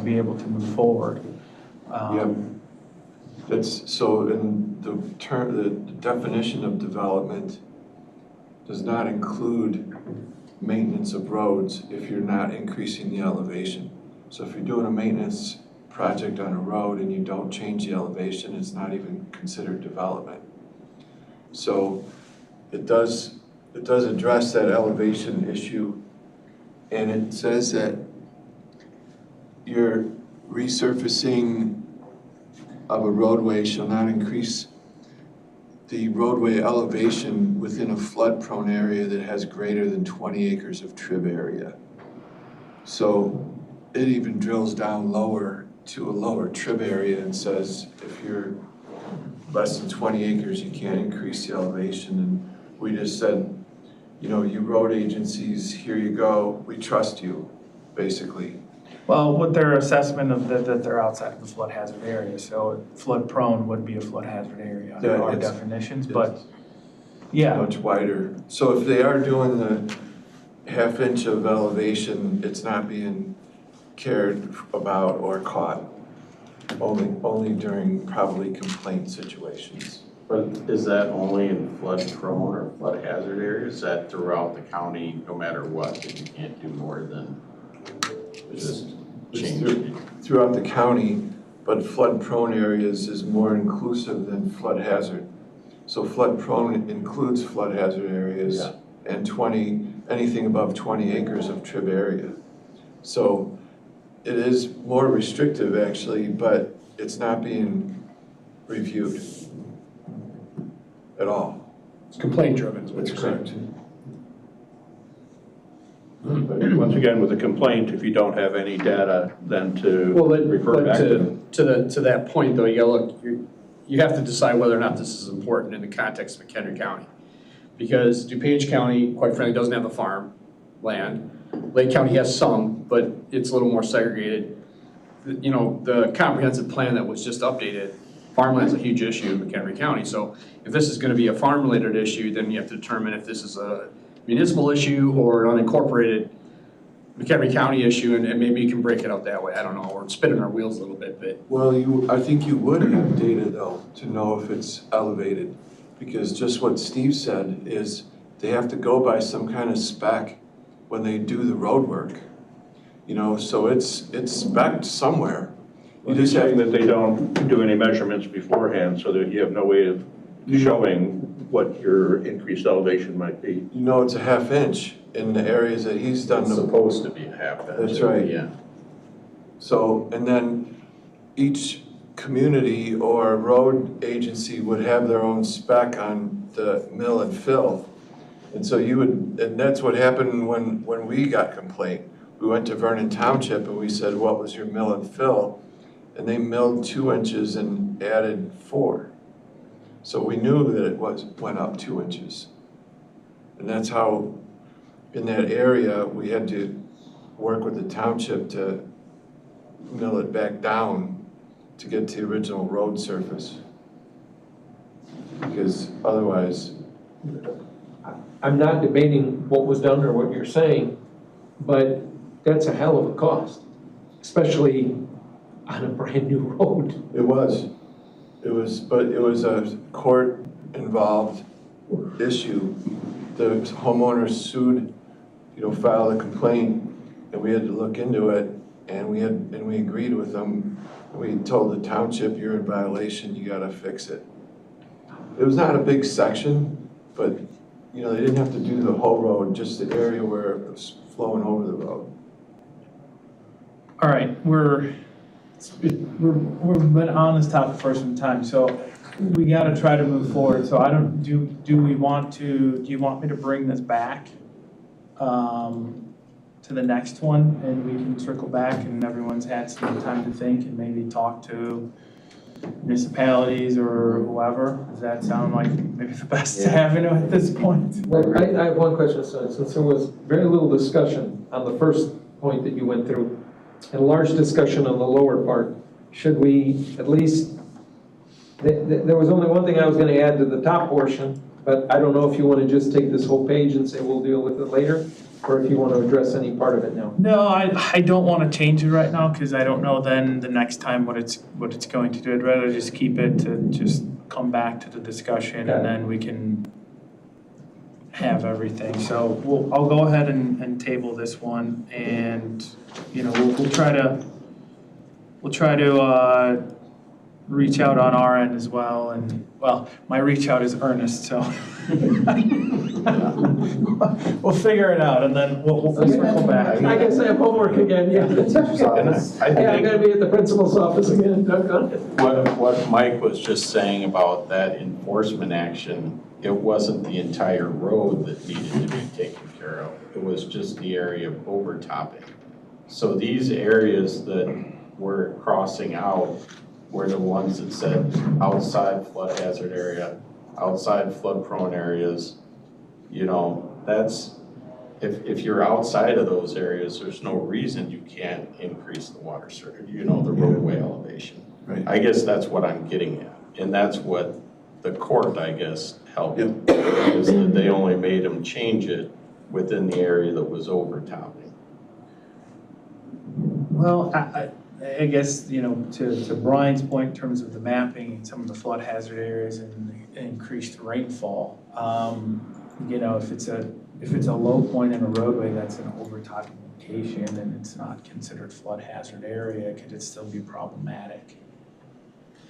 be able to move forward. Yep. That's so. In the term, the definition of development does not include maintenance of roads if you're not increasing the elevation. So if you're doing a maintenance project on a road and you don't change the elevation, it's not even considered development. So it does address that elevation issue, and it says that your resurfacing of a roadway shall not increase the roadway elevation within a flood-prone area that has greater than 20 acres of trib area. So it even drills down lower to a lower trib area and says, if you're less than 20 acres, you can't increase the elevation. And we just said, you know, you road agencies, here you go, we trust you, basically. Well, with their assessment of that they're outside of the flood hazard area, so flood prone would be a flood hazard area under Yeah, our it's- definitions, but yeah. Much wider. So if they are doing the half inch of elevation, it's not being cared about or caught. Only during probably complaint situations. But is that only in flood prone or flood hazard areas? Is that throughout the county, no matter what, that you can't do more than just change it? Throughout the county, but flood prone areas is more inclusive than flood hazard. So flood prone includes flood hazard areas Yeah. and anything above 20 acres of trib area. So it is more restrictive actually, but it's not being reviewed at all. It's complaint driven, is what That's you're saying. correct. But once again, with a complaint, if you don't have any data, then to Well, refer but back to. to that point though, you gotta look, you have to decide whether or not this is important in the context of McHenry County. Because DuPage County, quite frankly, doesn't have a farm land. Lake County has some, but it's a little more segregated. You know, the comprehensive plan that was just updated, farmland's a huge issue in McHenry County. So if this is gonna be a farm-related issue, then you have to determine if this is a municipal issue or an unincorporated McHenry County issue, and maybe you can break it out that way. I don't know, we're spinning our wheels a little bit, but. Well, I think you would have data though, to know if it's elevated. Because just what Steve said is they have to go by some kind of spec when they do the road work. You know, so it's spec'd somewhere. You just saying that they don't do any measurements beforehand, so that you have no way of showing what your increased elevation might be. You know, it's a half inch in the areas that he's done. It's supposed to be a half inch. That's right. Yeah. So, and then each community or road agency would have their own spec on the mill and fill. And so and that's what happened when we got complaint. We went to Vernon Township and we said, what was your mill and fill? And they milled 2 inches and added 4. So we knew that it went up 2 inches. And that's how, in that area, we had to work with the township to mill it back down to get to the original road surface. Because otherwise, I'm not debating what was done or what you're saying, but that's a hell of a cost, especially on a brand-new road. it was, but it was a court-involved issue. The homeowners sued, filed a complaint, and we had to look into it, and we agreed with them. We told the township, you're in violation, you gotta fix it. It was not a big section, but, they didn't have to do the whole road, just the area where it was flowing over the road. All right, we've been on this topic for some time, so we gotta try to move forward. So do you want me to bring this back to the next one, and we can circle back and everyone's had some time to think and maybe talk to municipalities or whoever? Does that sound like maybe the best avenue at this point? Well, I have one question, since there was very little discussion on the first point that you went through, and large discussion on the lower part, should we at least, there was only one thing I was gonna add to the top portion, but I don't know if you wanna just take this whole page and say we'll deal with it later, or if you wanna address any part of it now. No, I don't want to change it right now because I don't know then the next time what it's going to do. I'd rather just keep it to just come back to the discussion and then we can have everything. So I'll go ahead and table this one, and we'll try to reach out on our end as well. And well, my reach out is earnest, so we'll figure it out, and then we'll circle back. I guess I have homework again, yeah. I'm gonna be at the principal's office again. What Mike was just saying about that enforcement action, it wasn't the entire road that needed to be taken care of. It was just the area of overtopping. So these areas that we're crossing out were the ones that said outside flood hazard area, outside flood prone areas. You know, that's, if you're outside of those areas, there's no reason you can't increase the water surface, you know, the roadway elevation. Right. I guess that's what I'm getting at. And that's what the court, I guess, helped, is that they only made them change it within the area that was overtopping. Well, I guess, you know, to Brian's point in terms of the mapping and some of the flood hazard areas and the increased rainfall, you know, if it's a low point in a roadway that's an overtopping location and it's not considered flood hazard area, could it still be problematic?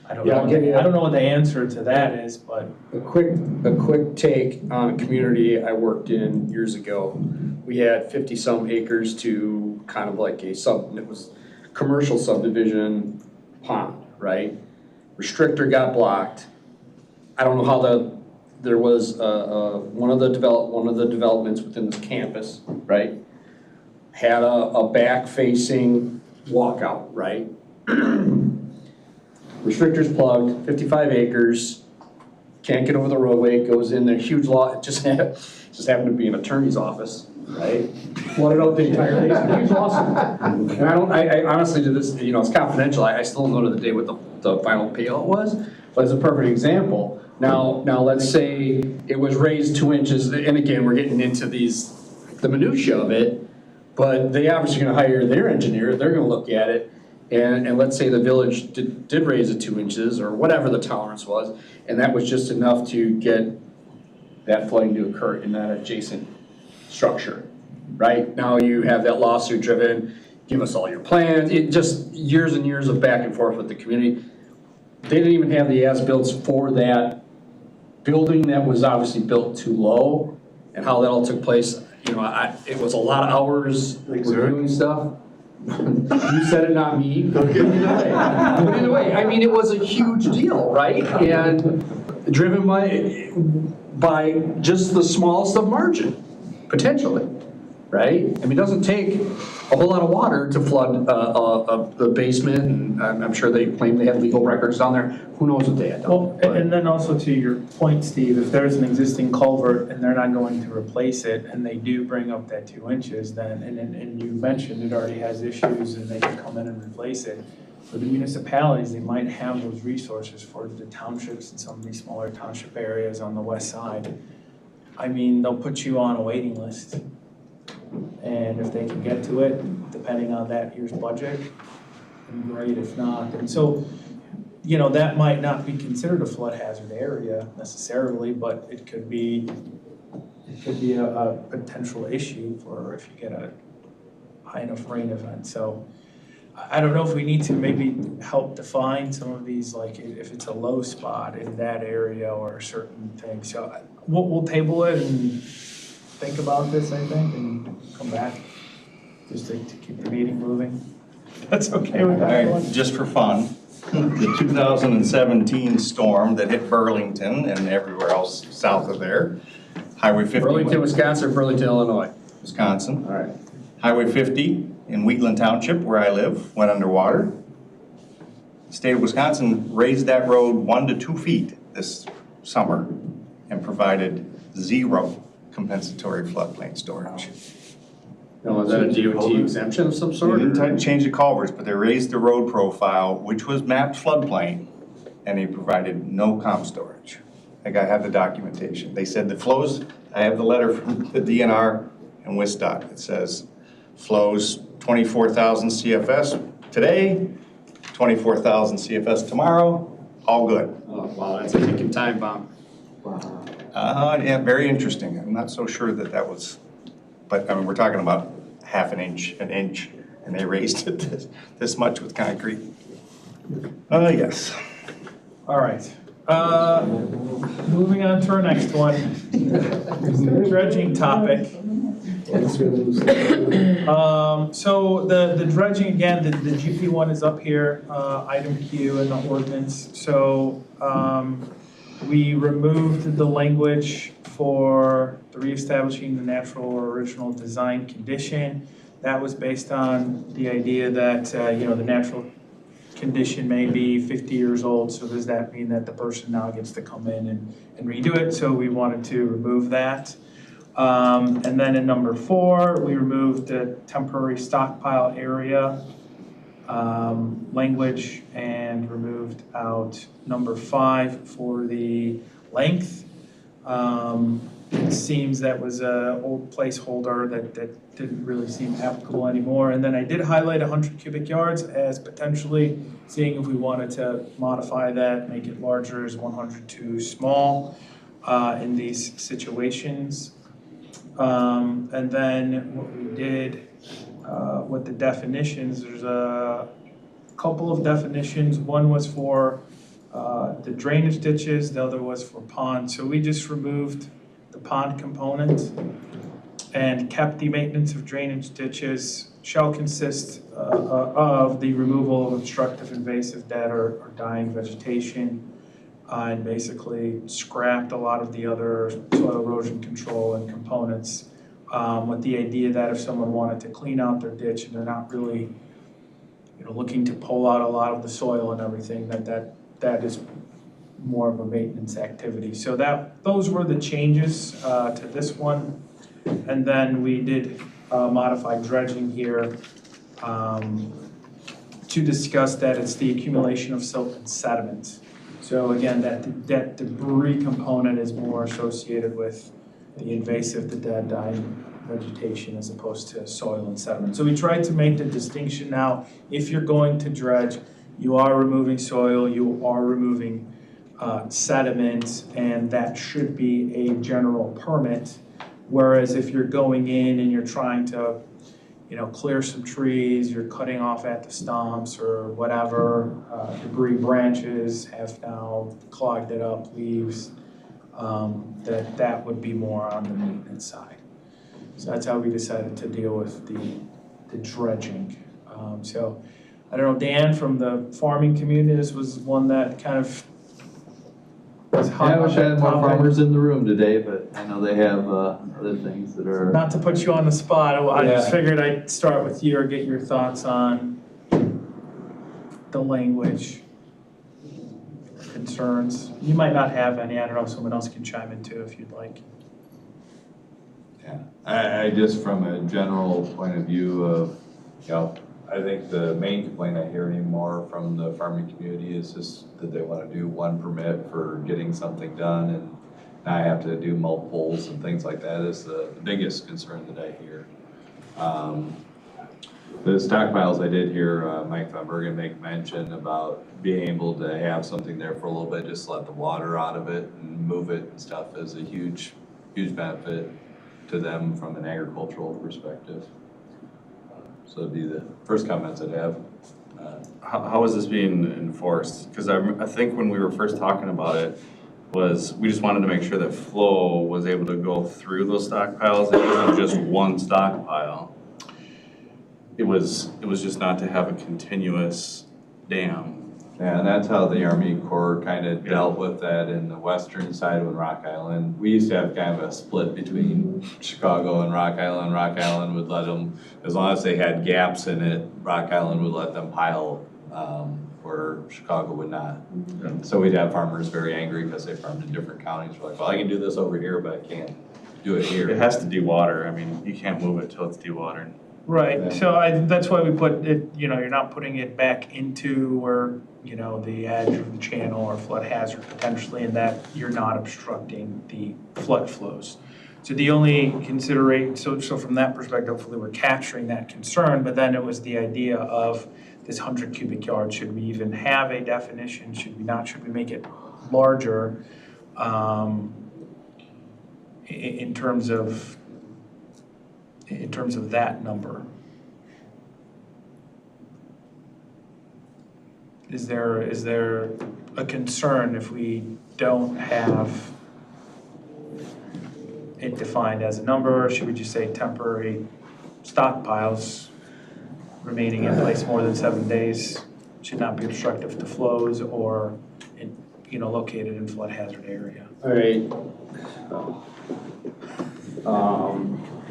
I don't know. I don't know what the answer to that is, but A quick take on a community I worked in years ago. We had 50-some acres to kind of like it was commercial subdivision pond, right? Restrictor got blocked. I don't know how there was one of the developments within the campus, right? Had a back-facing walkout, right? Restrictor's plugged, 55 acres, can't get over the roadway, goes in there, huge lot, it just happened to be an attorney's office, right? Flooded out the entire basement, huge lawsuit. And I honestly, to this, you know, it's confidential, I still don't know to the day what the final payout was, but it's a perfect example. Now let's say it was raised 2 inches, and again, we're getting into the minutia of it, but they obviously gonna hire their engineer, they're gonna look at it, and let's say the village did raise it 2 inches, or whatever the tolerance was, and that was just enough to get that flooding to occur in that adjacent structure, right? Now you have that lawsuit driven, give us all your plans, it just years and years of back and forth with the community. They didn't even have the as-builts for that building that was obviously built too low, and how that all took place. You know, it was a lot of hours reviewing stuff. You said it, not me. But either way, I mean, it was a huge deal, right? And driven by just the smallest of margin, potentially, right? I mean, it doesn't take a whole lot of water to flood the basement, and I'm sure they claim they had legal records down there. Who knows what they had done? well, and then also to your point, Steve, if there's an existing culvert and they're not going to replace it, and they do bring up that 2 inches, then, and you mentioned it already has issues and they can come in and replace it. For the municipalities, they might have those resources for the townships and some of these smaller township areas on the west side. I mean, they'll put you on a waiting list. And if they can get to it, depending on that year's budget, then great, if not. And so, you know, that might not be considered a flood hazard area necessarily, but it could be a potential issue for if you get a high enough rain event. So I don't know if we need to maybe help define some of these, like if it's a low spot in that area or certain things. So we'll table it and think about this, I think, and come back just to keep the meeting moving. That's okay with that one? Just for fun, the 2017 storm that hit Burlington and everywhere else south of there, Highway 50. Burlington, Wisconsin, Burlington, Illinois. Wisconsin. All right. Highway 50 in Wheatland Township, where I live, went underwater. The state of Wisconsin raised that road 1 to 2 feet this summer and provided 0 compensatory floodplain storage. Now, is that a DOT exemption of some They sort? didn't change the culverts, but they raised the road profile, which was mapped floodplain, and they provided no comp storage. Like I have the documentation. They said the flows, I have the letter from the DNR and WISDOT. It says flows 24,000 CFS today, 24,000 CFS tomorrow, all good. Oh, wow, that's a ticking time bomb. Yeah, very interesting. I'm not so sure that was, but I mean, we're talking about half an inch, and they raised it this much with concrete. Yes. All right. Moving on to our next one. Dredging topic. So the dredging, again, the GP one is up here, item Q in the ordinance. So we removed the language for the reestablishing the natural or original design condition. That was based on the idea that, the natural condition may be 50 years old, so does that mean that the person now gets to come in and redo it? So we wanted to remove that. And then in number 4, we removed the temporary stockpile area language and removed out number 5 for the length. It seems that was an old placeholder that didn't really seem applicable anymore. And then I did highlight 100 cubic yards as potentially seeing if we wanted to modify that, make it larger, as 100 too small in these situations. And then what we did with the definitions, there's a couple of definitions. One was for the drainage ditches, the other was for ponds. So we just removed the pond component and kept the maintenance of drainage ditches shall consist of the removal of obstructive, invasive, dead, or dying vegetation, and basically scrapped a lot of the other soil erosion control and components, with the idea that if someone wanted to clean out their ditch and they're not really, looking to pull out a lot of the soil and everything, that is more of a maintenance activity. So those were the changes to this one. And then we did modify dredging here to discuss that it's the accumulation of silt and sediment. So again, that debris component is more associated with the invasive, the dead, dying vegetation as opposed to soil and sediment. So we tried to make the distinction now. If you're going to dredge, you are removing soil, you are removing sediment, and that should be a general permit. Whereas if you're going in and you're trying to, clear some trees, you're cutting off at the stumps or whatever, debris, branches have now clogged it up, leaves, that would be more on the maintenance side. So that's how we decided to deal with the dredging. So I don't know, Dan, from the farming community, this was one that kind of was hot. Yeah, I wish I had more farmers in the room today, but I know they have other things that are. Not to put you on the spot, I just figured I'd start with you or get your thoughts on the language concerns. You might not have any, I don't know, someone else can chime in too if you'd like. Yeah, I just from a general point of view of, I think the main complaint I hear anymore from the farming community is just that they want to do one permit for getting something done, and now I have to do multiples and things like that is the biggest concern that I hear. The stockpiles, I did hear Mike Van Bergen make mention about being able to have something there for a little bit, just let the water out of it and move it and stuff is a huge benefit to them from an agricultural perspective. So it'd be the first comments I'd have. How is this being enforced? Because I think when we were first talking about it, we just wanted to make sure that flow was able to go through those stockpiles. It wasn't just one stockpile. It was just not to have a continuous dam. Yeah, and that's how the Army Corps kind of dealt with that in the western side with Rock Island. We used to have kind of a split between Chicago and Rock Island. Rock Island would let them, as long as they had gaps in it, Rock Island would let them pile where Chicago would not. Yeah. So we'd have farmers very angry because they farmed in different counties. We're like, well, I can do this over here, but I can't do it here. It has to dewater. I mean, you can't move it till it's dewatered. Right, Yeah. so that's why we put it, you're not putting it back into where, the edge of the channel or flood hazard potentially, and that you're not obstructing the flood flows. So the only consideration, so from that perspective, hopefully we're capturing that concern, but then it was the idea of this 100 cubic yards, should we even have a definition, should we not, should we make it larger in terms of that number? Is there a concern if we don't have it defined as a number, or should we just say temporary stockpiles remaining in place more than 7 days should not be obstructive to flows or located in flood hazard area? All right.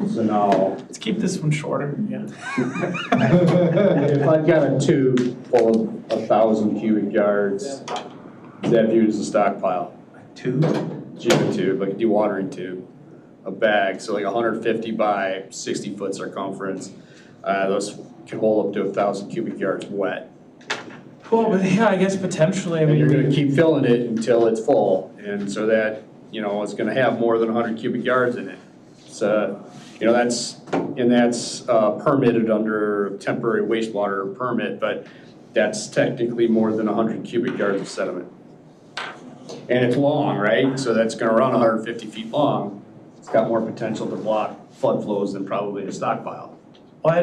So now, Let's keep this one shorter, yeah. if I've got a tube full of 1,000 cubic yards, is that viewed as a stockpile? Two? Jig tube, like a dewatering tube, a bag, so like 150 by 60 foot circumference. Those can hold up to 1,000 cubic yards wet. Well, but yeah, I guess potentially, I And mean. you're gonna keep filling it until it's full, and so that, you know, it's gonna have more than 100 cubic yards in it. So, you know, that's permitted under temporary wastewater permit, but that's technically more than 100 cubic yards of sediment. And it's long, right? So that's gonna run 150 feet long. It's got more potential to block flood flows than probably a stockpile. Well, I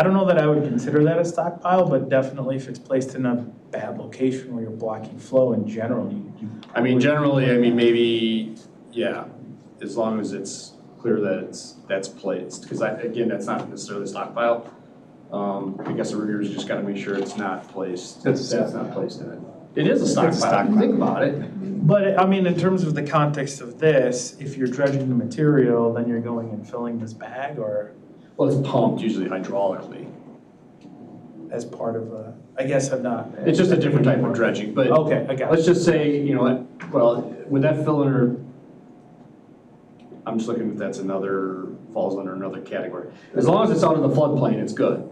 don't know that I would consider that a stockpile, but definitely if it's placed in a bad location where you're blocking flow in general, I mean, generally, I mean, maybe, yeah, as long as it's clear that that's placed, because again, that's not necessarily a stockpile. I guess the reviewers just gotta make sure it's not placed, that's not placed in it. It is a stockpile, think about it. But I mean, in terms of the context of this, if you're dredging the material, then you're going and filling this bag or Well, it's pumped usually hydraulically. as part of a, I guess I'm not. It's just a different type of dredging, but. Okay, I got it. Let's just say, you know, well, would that fill under, I'm just looking if that's falls under another category. As long as it's out of the floodplain, it's good,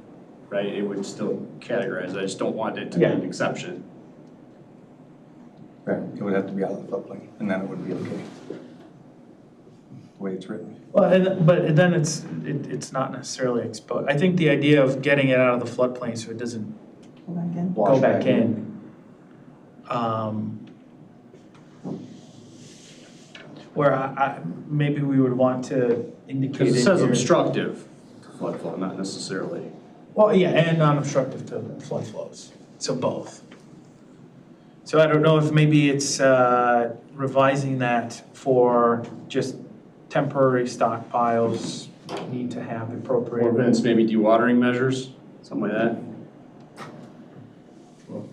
right? It would still categorize, I just don't want it to be an exception. Right, it would have to be out of the floodplain, and then it would be okay. The way it's written. Well, but then it's not necessarily exposed. I think the idea of getting it out of the floodplain so it doesn't go back in. Where maybe we would want to indicate. Because it says here- obstructive to flood flow, not necessarily. Well, yeah, and non-obstructive to flood flows, so both. So I don't know if maybe it's revising that for just temporary stockpiles need to have appropriate. Or Vince, maybe dewatering measures, something like that.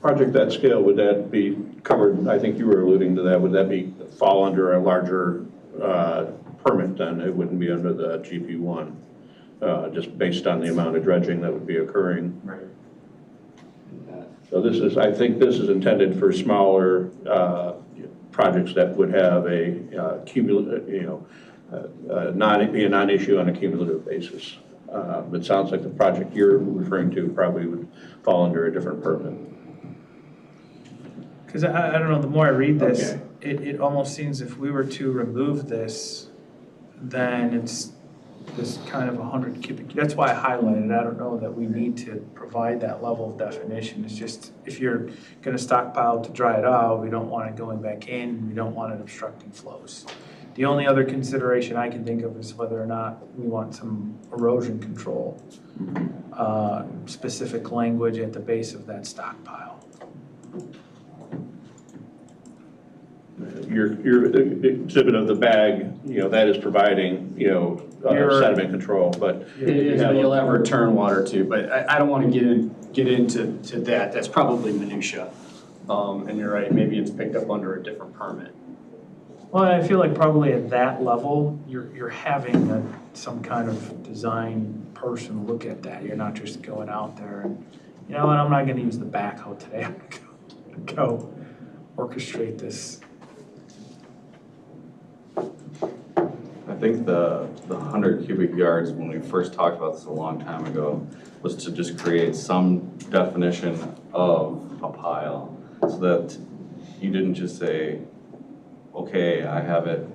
Project that scale, would that be covered, I think you were alluding to that, would that fall under a larger permit then? It wouldn't be under the GP1, just based on the amount of dredging that would be occurring. Right. So I think this is intended for smaller projects that would have a cumulative, be a non-issue on a cumulative basis. But it sounds like the project you're referring to probably would fall under a different permit. Because I don't know, the more I read this, Okay. it almost seems if we were to remove this, then it's this kind of 100 cubic, that's why I highlighted, I don't know that we need to provide that level of definition. It's just, if you're gonna stockpile to dry it out, we don't want it going back in, we don't want it obstructing flows. The only other consideration I can think of is whether or not we want some erosion control, specific language at the base of that stockpile. Your exhibit of the bag, that is providing, sediment control, but. It is, but you'll have return water too, but I don't want to get into that, that's probably minutia. And you're right, maybe it's picked up under a different permit. Well, I feel like probably at that level, you're having some kind of design person look at that. You're not just going out there and, you know what, I'm not gonna use the backhoe today. I'm gonna go orchestrate this. I think the 100 cubic yards, when we first talked about this a long time ago, was to just create some definition of a pile so that you didn't just say, okay, I have it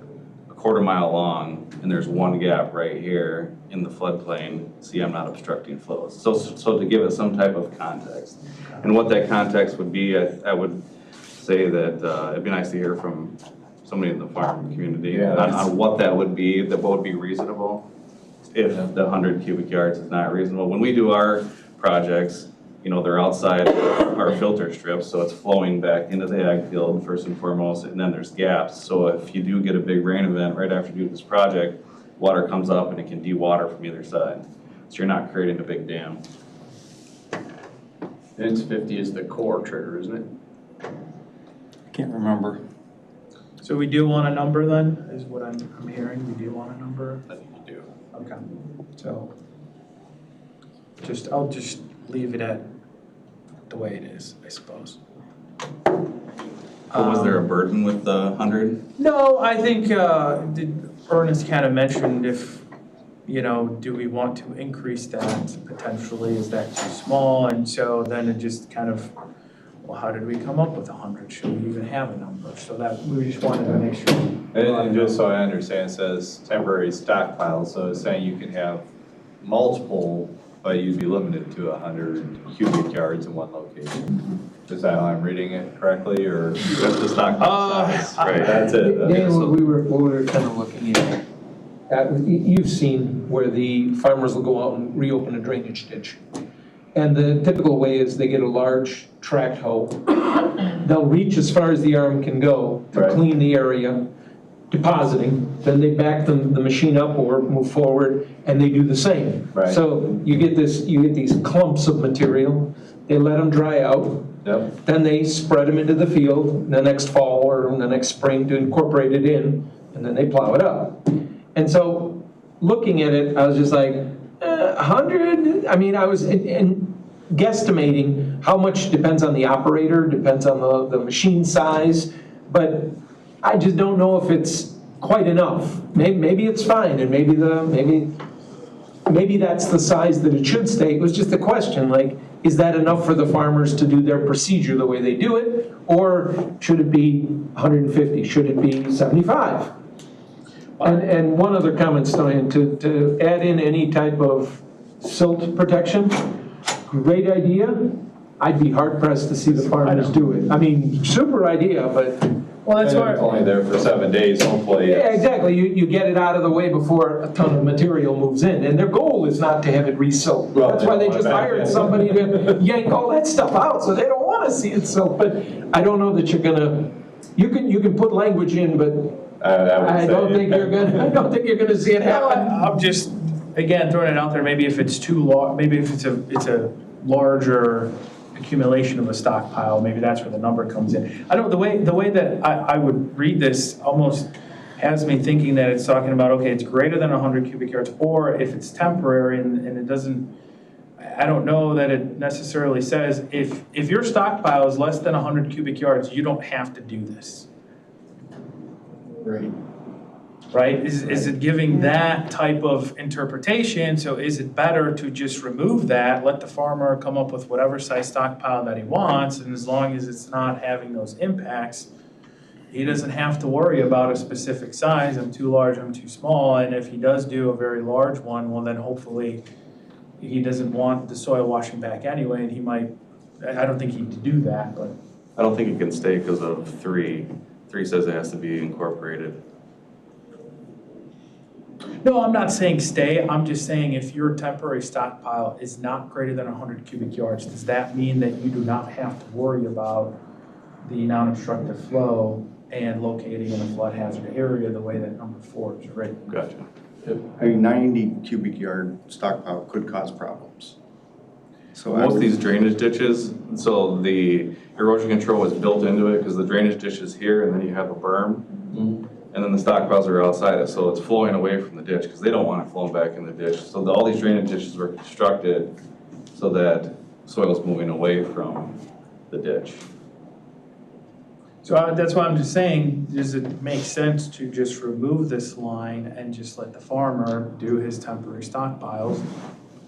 a quarter mile long and there's one gap right here in the floodplain. See, I'm not obstructing flows. So to give it some type of context. And what that context would be, I would say that it'd be nice to hear from somebody in the farm community on what that would be, what would be reasonable if the 100 cubic yards is not reasonable. When we do our projects, they're outside our filter strips, so it's flowing back into the ag field first and foremost, and then there's gaps. So if you do get a big rain event right after you do this project, water comes up and it can de-water from either side. So you're not creating a big dam. Vince 50 is the core trigger, isn't it? Can't remember. So we do want a number then, is what I'm hearing, we do want a number? I think you do. Okay, so I'll just leave it at the way it is, I suppose. But was there a burden with the 100? No, I think Ernest kind of mentioned if, do we want to increase that potentially? Is that too small? And so then it just kind of, well, how did we come up with 100? Should we even have a number? So that we just wanted to make sure. And just so I understand, it says temporary stockpile, so it's saying you can have multiple, but you'd be limited to 100 cubic yards in one location. Is that how I'm reading it correctly, or? That's the stockpile size, right? That's it. Okay, Dan, so- what we were kind of looking at, you've seen where the farmers will go out and reopen a drainage ditch. And the typical way is they get a large tract hoe. They'll reach as far as the arm can go to Right. clean the area, depositing. Then they back the machine up or move forward, and they do the same. Right. So you get these clumps of material. They let them dry out. Yep. Then they spread them into the field the next fall or the next spring to incorporate it in, and then they plow it up. And so, looking at it, I was just like, 100? I mean, I was guesstimating how much depends on the operator, depends on the machine size, but I just don't know if it's quite enough. Maybe it's fine, and maybe that's the size that it should stay. It was just a question, like, is that enough for the farmers to do their procedure the way they do it? Or should it be 150? Should it be 75? And one other comment, Stoyan, to add in any type of silt protection, great idea. I'd be hard pressed to see the farmers do it. I mean, super idea, but. Well, that's And why. it's only there for 7 days, hopefully. Yeah, exactly. You get it out of the way before a ton of material moves in. And their goal is not to have it re-silt. Well, That's why they just hired somebody to yank all that stuff out, so they don't want to see it silt. But I don't know that you're gonna, you can put language in, but I don't think you're gonna see it happen. I'm just, again, throwing it out there, maybe if it's too large, maybe if it's a larger accumulation of a stockpile, maybe that's where the number comes in. I don't, the way that I would read this almost has me thinking that it's talking about, okay, it's greater than 100 cubic yards, or if it's temporary and it doesn't, I don't know that it necessarily says, if your stockpile is less than 100 cubic yards, you don't have to do this. Right. Right? Is it giving that type of interpretation? So is it better to just remove that, let the farmer come up with whatever size stockpile that he wants, and as long as it's not having those impacts, he doesn't have to worry about a specific size, I'm too large, I'm too small, and if he does do a very large one, well then hopefully he doesn't want the soil washing back anyway, and he might, I don't think he'd do that, but. I don't think it can stay because of 3. 3 says it has to be incorporated. No, I'm not saying stay, I'm just saying if your temporary stockpile is not greater than 100 cubic yards, does that mean that you do not have to worry about the non-obstructive flow and locating in a flood hazard area the way that number 4 is written? Gotcha. I mean, 90 cubic yard stockpile could cause problems. So Most of these drainage ditches, so the erosion control is built into it because the drainage ditch is here and then you have a berm. And then the stockpiles are outside it, so it's flowing away from the ditch because they don't want it flowing back in the ditch. So all these drainage ditches were constructed so that soil's moving away from the ditch. So that's why I'm just saying, does it make sense to just remove this line and just let the farmer do his temporary stockpiles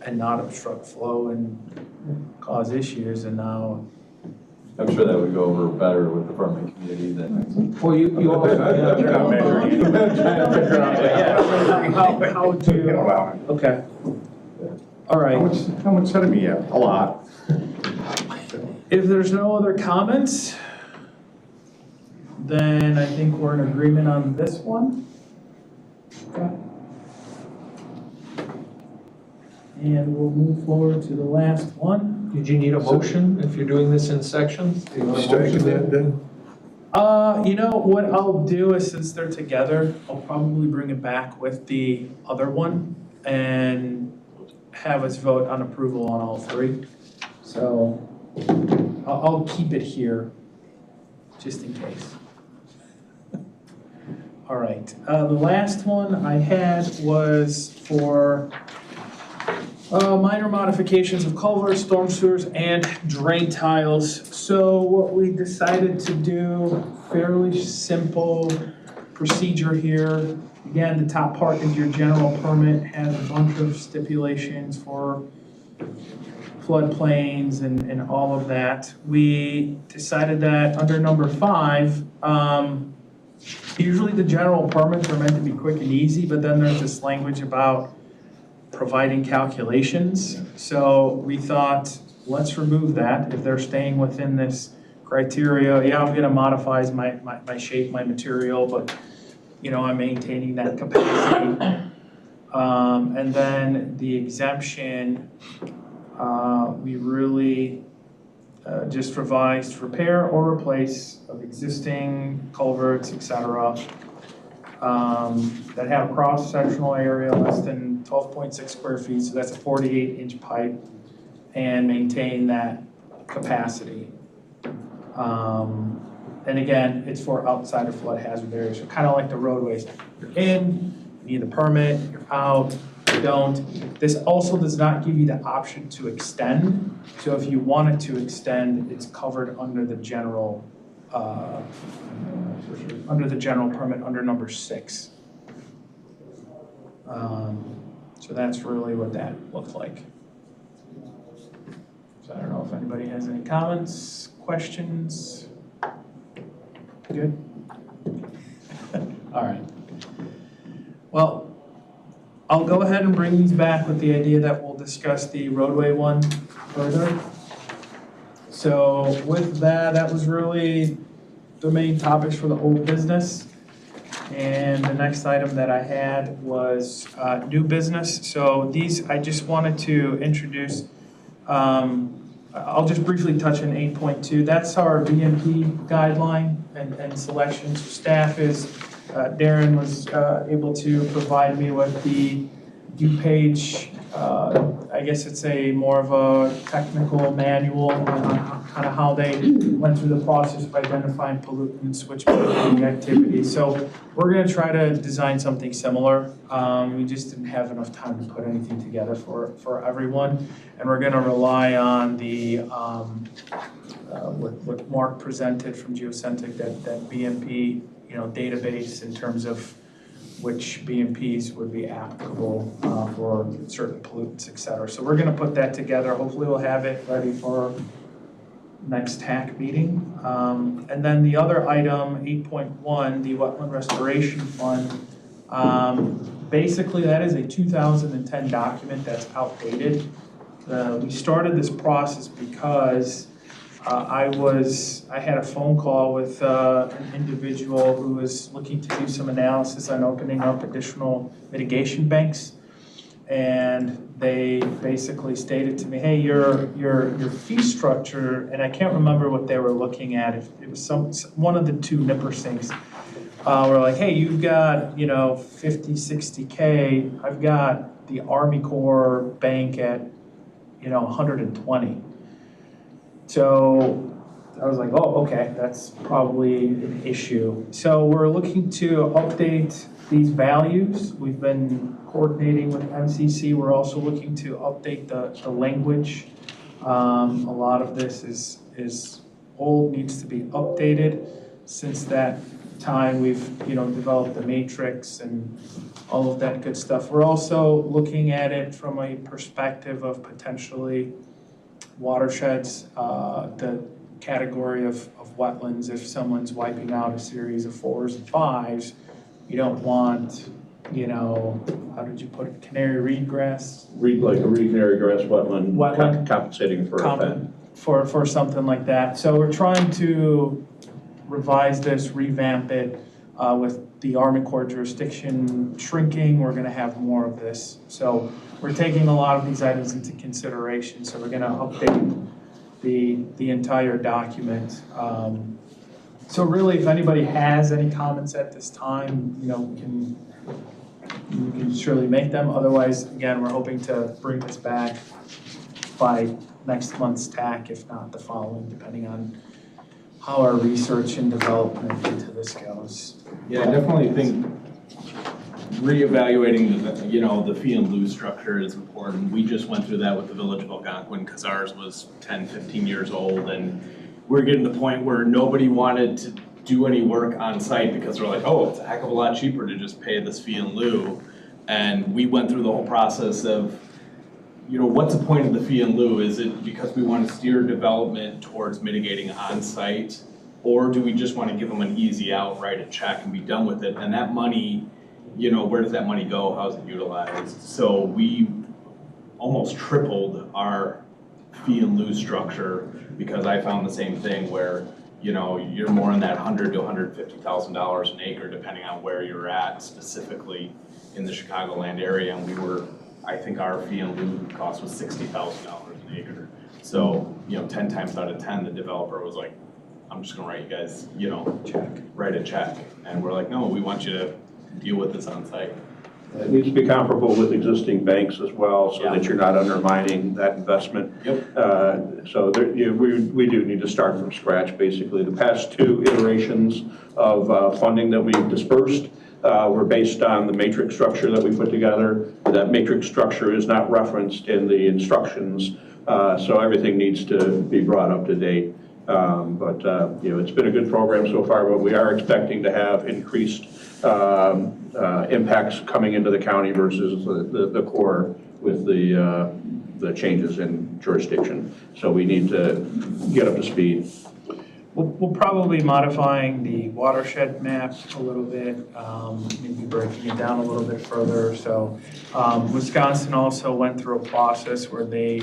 and not obstruct flow and cause issues, and now. I'm sure that would go over better with the farming community than. Well, you also. How to, okay. All right. How much set of me up? A lot. If there's no other comments, then I think we're in agreement on this one. Okay. And we'll move forward to the last one. Did you need a motion if you're doing this in sections? Do you want a Striking motion? that then? You know, what I'll do is, since they're together, I'll probably bring it back with the other one and have us vote on approval on all 3. So I'll keep it here, just in case. All right, the last one I had was for minor modifications of culverts, storm sewers, and drain tiles. So what we decided to do, fairly simple procedure here. Again, the top part is your general permit, has a bunch of stipulations for floodplains and all of that. We decided that under number 5, usually the general permits are meant to be quick and easy, but then there's this language about providing calculations. So we thought, let's remove that if they're staying within this criteria. Yeah, I'm gonna modify my shape, my material, but you know, I'm maintaining that capacity. And then the exemption, we really just revised repair or replace of existing culverts, etc. That have a cross-sectional area less than 12.6 square feet, so that's a 48-inch pipe, and maintain that capacity. And again, it's for outside of flood hazard areas, so kind of like the roadways. You're in, you need a permit, you're out, you don't. This also does not give you the option to extend. So if you wanted to extend, it's covered under the general permit under number 6. So that's really what that looked like. So I don't know if anybody has any comments, questions. Good? All right. Well, I'll go ahead and bring these back with the idea that we'll discuss the roadway one further. So with that, that was really the main topics for the old business. And the next item that I had was new business. So these, I just wanted to introduce, I'll just briefly touch on 8.2. That's our BMP guideline and selections. Staff is, Darren was able to provide me with the DuPage, I guess it's a more of a technical manual on kind of how they went through the process of identifying pollutants, which polluting activities. So we're going to try to design something similar. We just didn't have enough time to put anything together for everyone. And we're going to rely on the what Mark presented from Geocentric, that BMP, database in terms of which BMPs would be applicable for certain pollutants, et cetera. So we're going to put that together. Hopefully we'll have it ready for next TAC meeting. And then the other item, 8.1, the Wetland Restoration Fund. Basically, that is a 2010 document that's outdated. We started this process because I had a phone call with an individual who was looking to do some analysis on opening up additional mitigation banks. And they basically stated to me, hey, your fee structure, and I can't remember what they were looking at, if it was one of the two Nippersings, were like, hey, you've got, 50, 60K, I've got the Army Corps bank at, 120. So I was like, oh, okay, that's probably an issue. So we're looking to update these values. We've been coordinating with MCC. We're also looking to update the language. A lot of this is old, needs to be updated. Since that time, we've developed the matrix and all of that good stuff. We're also looking at it from a perspective of potentially watersheds, the category of wetlands. If someone's wiping out a series of 4s and 5s, you don't want, how did you put it, canary reed grass? Like a reed canary grass wetland. Compensating for that. For something like that. So we're trying to revise this, revamp it, with the Army Corps jurisdiction shrinking. We're gonna have more of this. So we're taking a lot of these items into consideration. So we're gonna update the entire document. So really, if anybody has any comments at this time, you can surely make them. Otherwise, again, we're hoping to bring this back by next month's TAC, if not the following, depending on how our research and development into this goes. Yeah, I definitely think reevaluating the fee and lieu structure is important. We just went through that with the Village of Algonquin because ours was 10, 15 years old, and we're getting to the point where nobody wanted to do any work on site because they're like, oh, it's a heck of a lot cheaper to just pay this fee in lieu. And we went through the whole process of, what's the point of the fee in lieu? Is it because we want to steer development towards mitigating on site? Or do we just want to give them an easy out, write a check and be done with it? And that money, where does that money go? How is it utilized? So we almost tripled our fee and lieu structure because I found the same thing where, you're more in that $100,000 to $150,000 an acre, depending on where you're at specifically in the Chicagoland area. And I think our fee and lieu cost was $60,000 an acre. So, 10 times out of 10, the developer was like, I'm just gonna write you guys, write a check. And we're like, no, we want you to deal with this on site. It needs to be comparable with existing banks as well, so that you're not undermining that investment. Yep. So we do need to start from scratch, basically. The past two iterations of funding that we've dispersed were based on the matrix structure that we put together. That matrix structure is not referenced in the instructions, so everything needs to be brought up to date. It's been a good program so far, but we are expecting to have increased impacts coming into the county versus the core with the changes in jurisdiction. So we need to get up to speed. We'll probably be modifying the watershed map a little bit, maybe breaking it down a little bit further. So Wisconsin also went through a process where they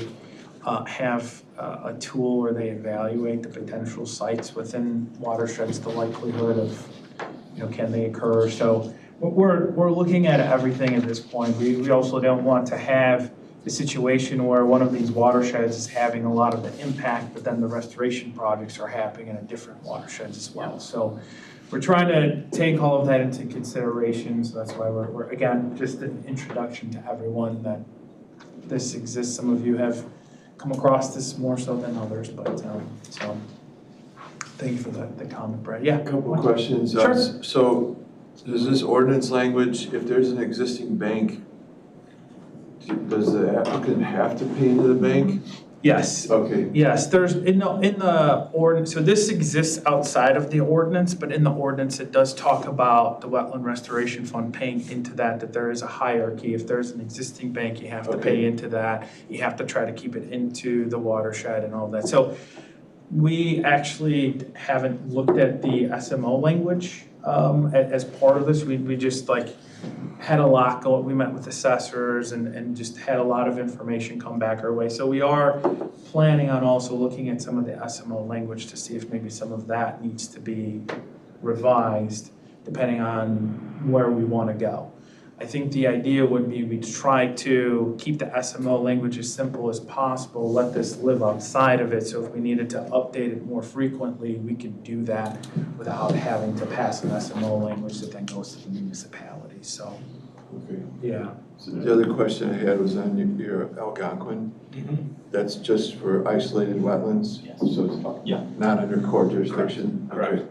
have a tool where they evaluate the potential sites within watersheds, the likelihood of, can they occur? So we're looking at everything at this point. We also don't want to have the situation where one of these watersheds is having a lot of the impact, but then the restoration projects are happening in a different watersheds as well. So we're trying to take all of that into consideration. So that's why we're again, just an introduction to everyone that this exists. Some of you have come across this more so than others, but so thank you for the comment, Brad. Yeah. A couple of questions. Sure. So does this ordinance language, if there's an existing bank, does the applicant have to pay into the bank? Yes. Okay. Yes, there's, in the ordinance, so this exists outside of the ordinance, but in the ordinance, it does talk about the Wetland Restoration Fund paying into that there is a hierarchy. If there's an existing bank, you have to pay into that. You have to try to keep it into the watershed and all that. So we actually haven't looked at the SMO language as part of this. We just had a lot going. We met with assessors and just had a lot of information come back our way. So we are planning on also looking at some of the SMO language to see if maybe some of that needs to be revised depending on where we want to go. I think the idea would be we try to keep the SMO language as simple as possible, let this live outside of it, so if we needed to update it more frequently, we could do that without having to pass an SMO language that then goes to the municipality, so. Okay. Yeah. So the other question I had was on your Algonquin. That's just for isolated wetlands? Yes. So it's not under core jurisdiction? Correct. Okay.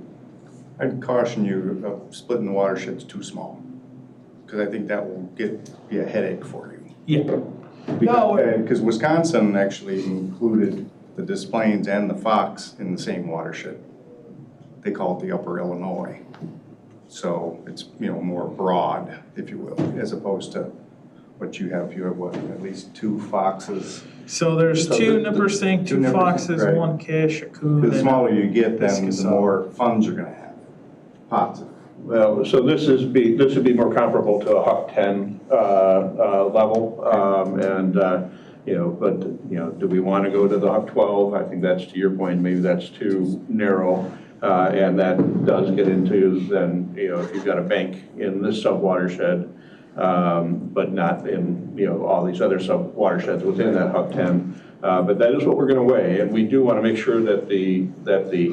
I'd caution you of splitting the watersheds too small, because I think that will be a headache for you. Yeah. No. Because Wisconsin actually included the Des Plaines and the Fox in the same watershed. They call it the Upper Illinois. So it's, more broad, if you will, as opposed to what you have. You have what, at least 2 foxes. So there's 2 Nippersink, 2 foxes, right. 1 Kish, a coon. The smaller you get, then the Piscataway. more funds you're gonna have. Pots of. Well, so this would be more comparable to a Huck 10 level, do we want to go to the Huck 12? I think that's, to your point, maybe that's too narrow, and that does get into then, if you've got a bank in this sub-watershed, but not in, all these other sub-watersheds within that Huck 10. But that is what we're going to weigh, and we do want to make sure that the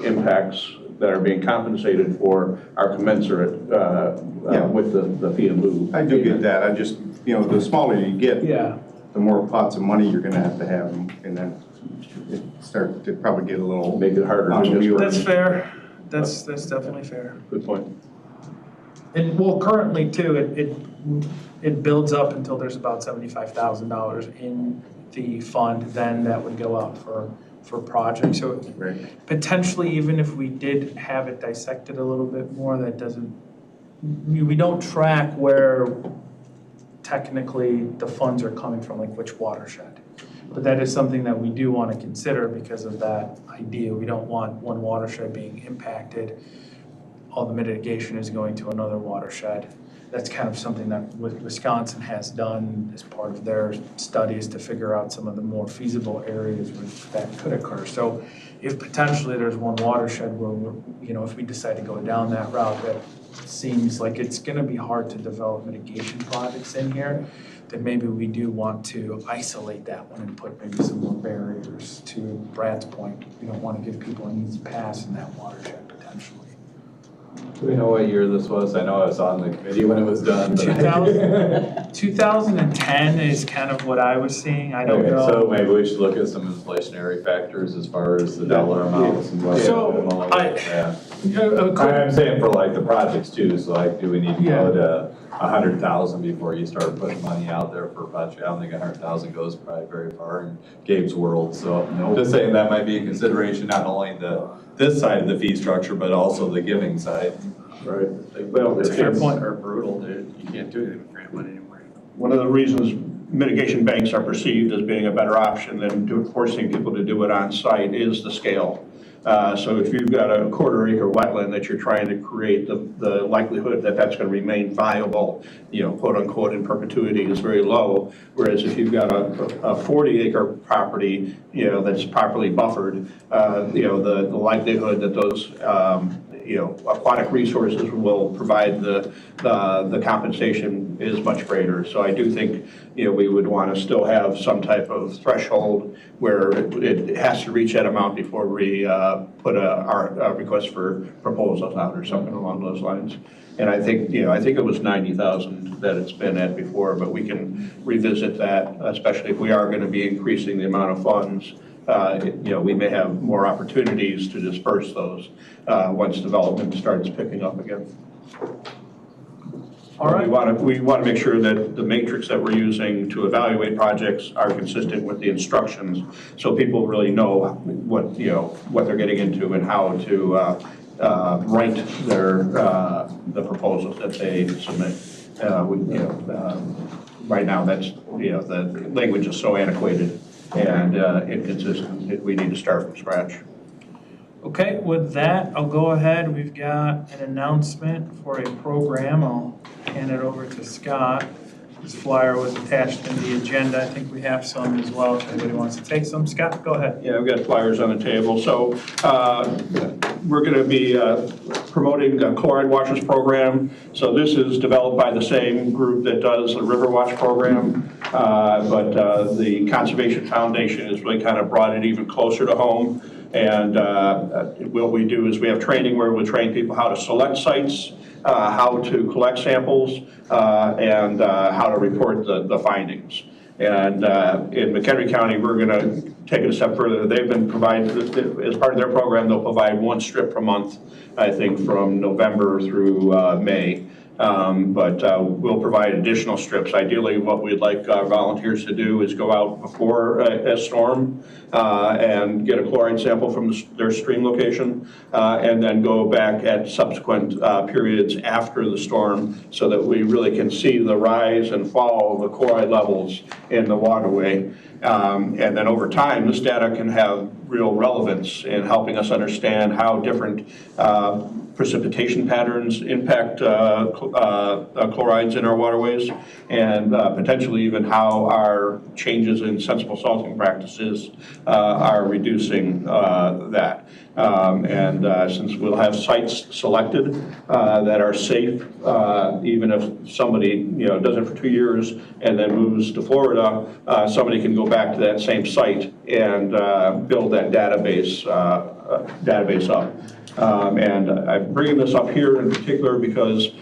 impacts that are being compensated for are commensurate with the fee and lieu. I do get that. I just, the smaller you get, the more pots of money you're gonna have, and then it start to probably get a little. Make it harder to That's fair. That's definitely fair. Good point. And well, currently too, it builds up until there's about $75,000 in the fund, then that would go out for projects. So potentially, even if we did have it dissected a little bit more, that doesn't, we don't track where technically the funds are coming from, like which watershed. But that is something that we do want to consider because of that idea. We don't want one watershed being impacted. All the mitigation is going to another watershed. That's kind of something that Wisconsin has done as part of their studies to figure out some of the more feasible areas where that could occur. So if potentially there's one watershed where we're, if we decide to go down that route, that seems like it's gonna be hard to develop mitigation projects in here, then maybe we do want to isolate that one and put maybe some more barriers. To Brad's point, we don't want to give people an easy pass in that watershed potentially. Do we know what year this was? I know I was on the committee when it was done. 2010 is kind of what I was seeing. I don't know. So maybe we should look at some inflationary factors as far as the dollar amounts and what. I'm saying for like the projects too, so like do we need to go to 100,000 before you start putting money out there for a project? I don't think 100,000 goes probably very far in Gabe's world. So just saying that might be a consideration, not only this side of the fee structure, but also the giving side. Right. Well, It's a fair point. Are brutal, dude. You can't do anything with grant money anymore. one of the reasons mitigation banks are perceived as being a better option than forcing people to do it on site is the scale. So if you've got a quarter-acre wetland that you're trying to create, the likelihood that that's going to remain viable, quote unquote, in perpetuity is very low. Whereas if you've got a 40-acre property, that's properly buffered, the likelihood that those aquatic resources will provide the compensation is much greater. So I do think, we would want to still have some type of threshold where it has to reach that amount before we put our request for proposals out or something along those lines. And I think it was 90,000 that it's been at before, but we can revisit that, especially if we are going to be increasing the amount of funds. We may have more opportunities to disperse those once development starts picking up again. All right. We want to make sure that the matrix that we're using to evaluate projects are consistent with the instructions, so people really know what they're getting into and how to write the proposals that they submit. Right now, that's the language is so antiquated and inconsistent. We need to start from scratch. Okay, with that, I'll go ahead. We've got an announcement for a program. I'll hand it over to Scott. This flyer was attached in the agenda. I think we have some as well. If anybody wants to take some. Scott, go ahead. Yeah, we've got flyers on the table. So we're going to be promoting a chloride watchers program. So this is developed by the same group that does the River Watch program, but the Conservation Foundation has really kind of brought it even closer to home. And what we do is we have training where we train people how to select sites, how to collect samples, and how to report the findings. And in McHenry County, we're going to take it a step further. They've been provided, as part of their program, they'll provide one strip per month, I think, from November through May. But we'll provide additional strips. Ideally, what we'd like our volunteers to do is go out before a storm and get a chloride sample from their stream location, and then go back at subsequent periods after the storm so that we really can see the rise and fall of the chloride levels in the waterway. And then over time, this data can have real relevance in helping us understand how different precipitation patterns impact chlorides in our waterways, and potentially even how our changes in sensible salting practices are reducing that. Since we'll have sites selected that are safe, even if somebody does it for 2 years and then moves to Florida, somebody can go back to that same site and build that database up. And I'm bringing this up here in particular because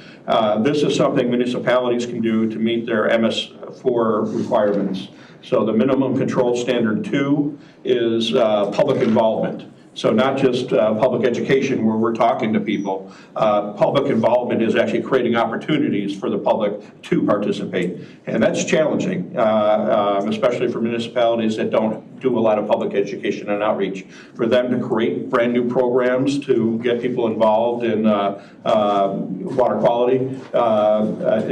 this is something municipalities can do to meet their MS4 requirements. So the minimum control standard 2 is public involvement. So not just public education where we're talking to people. Public involvement is actually creating opportunities for the public to participate. And that's challenging, especially for municipalities that don't do a lot of public education and outreach. For them to create brand new programs to get people involved in water quality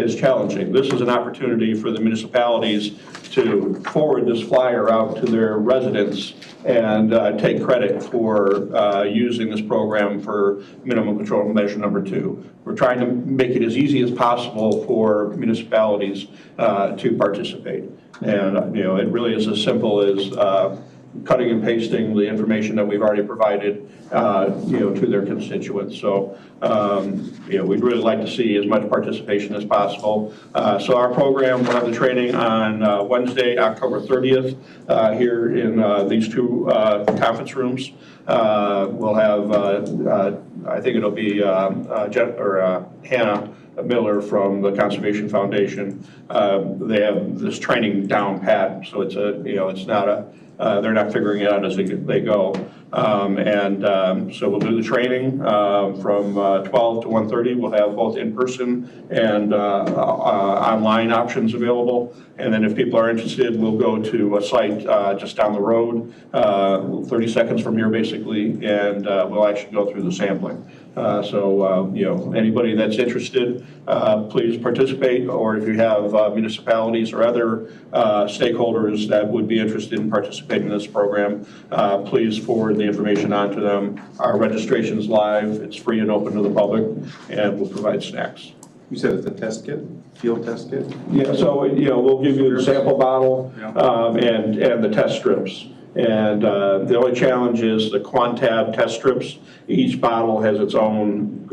is challenging. This is an opportunity for the municipalities to forward this flyer out to their residents and take credit for using this program for minimum control measure number 2. We're trying to make it as easy as possible for municipalities to participate. And it really is as simple as cutting and pasting the information that we've already provided to their constituents. So we'd really like to see as much participation as possible. So our program will have the training on Wednesday, October 30th, here in these 2 conference rooms. We'll have, I think it'll be Hannah Miller from the Conservation Foundation. They have this training down pat, so it's not a, they're not figuring it out as they go. So we'll do the training from 12 to 1:30. We'll have both in-person and online options available. And then if people are interested, we'll go to a site just down the road, 30 seconds from here basically, and we'll actually go through the sampling. Anybody that's interested, please participate, or if you have municipalities or other stakeholders that would be interested in participating in this program, please forward the information on to them. Our registration's live, it's free and open to the public, and we'll provide snacks. You said it's a test kit, field test kit? Yeah, so, we'll give you the sample bottle and the test strips. And the only challenge is the Quantab test strips. Each bottle has its own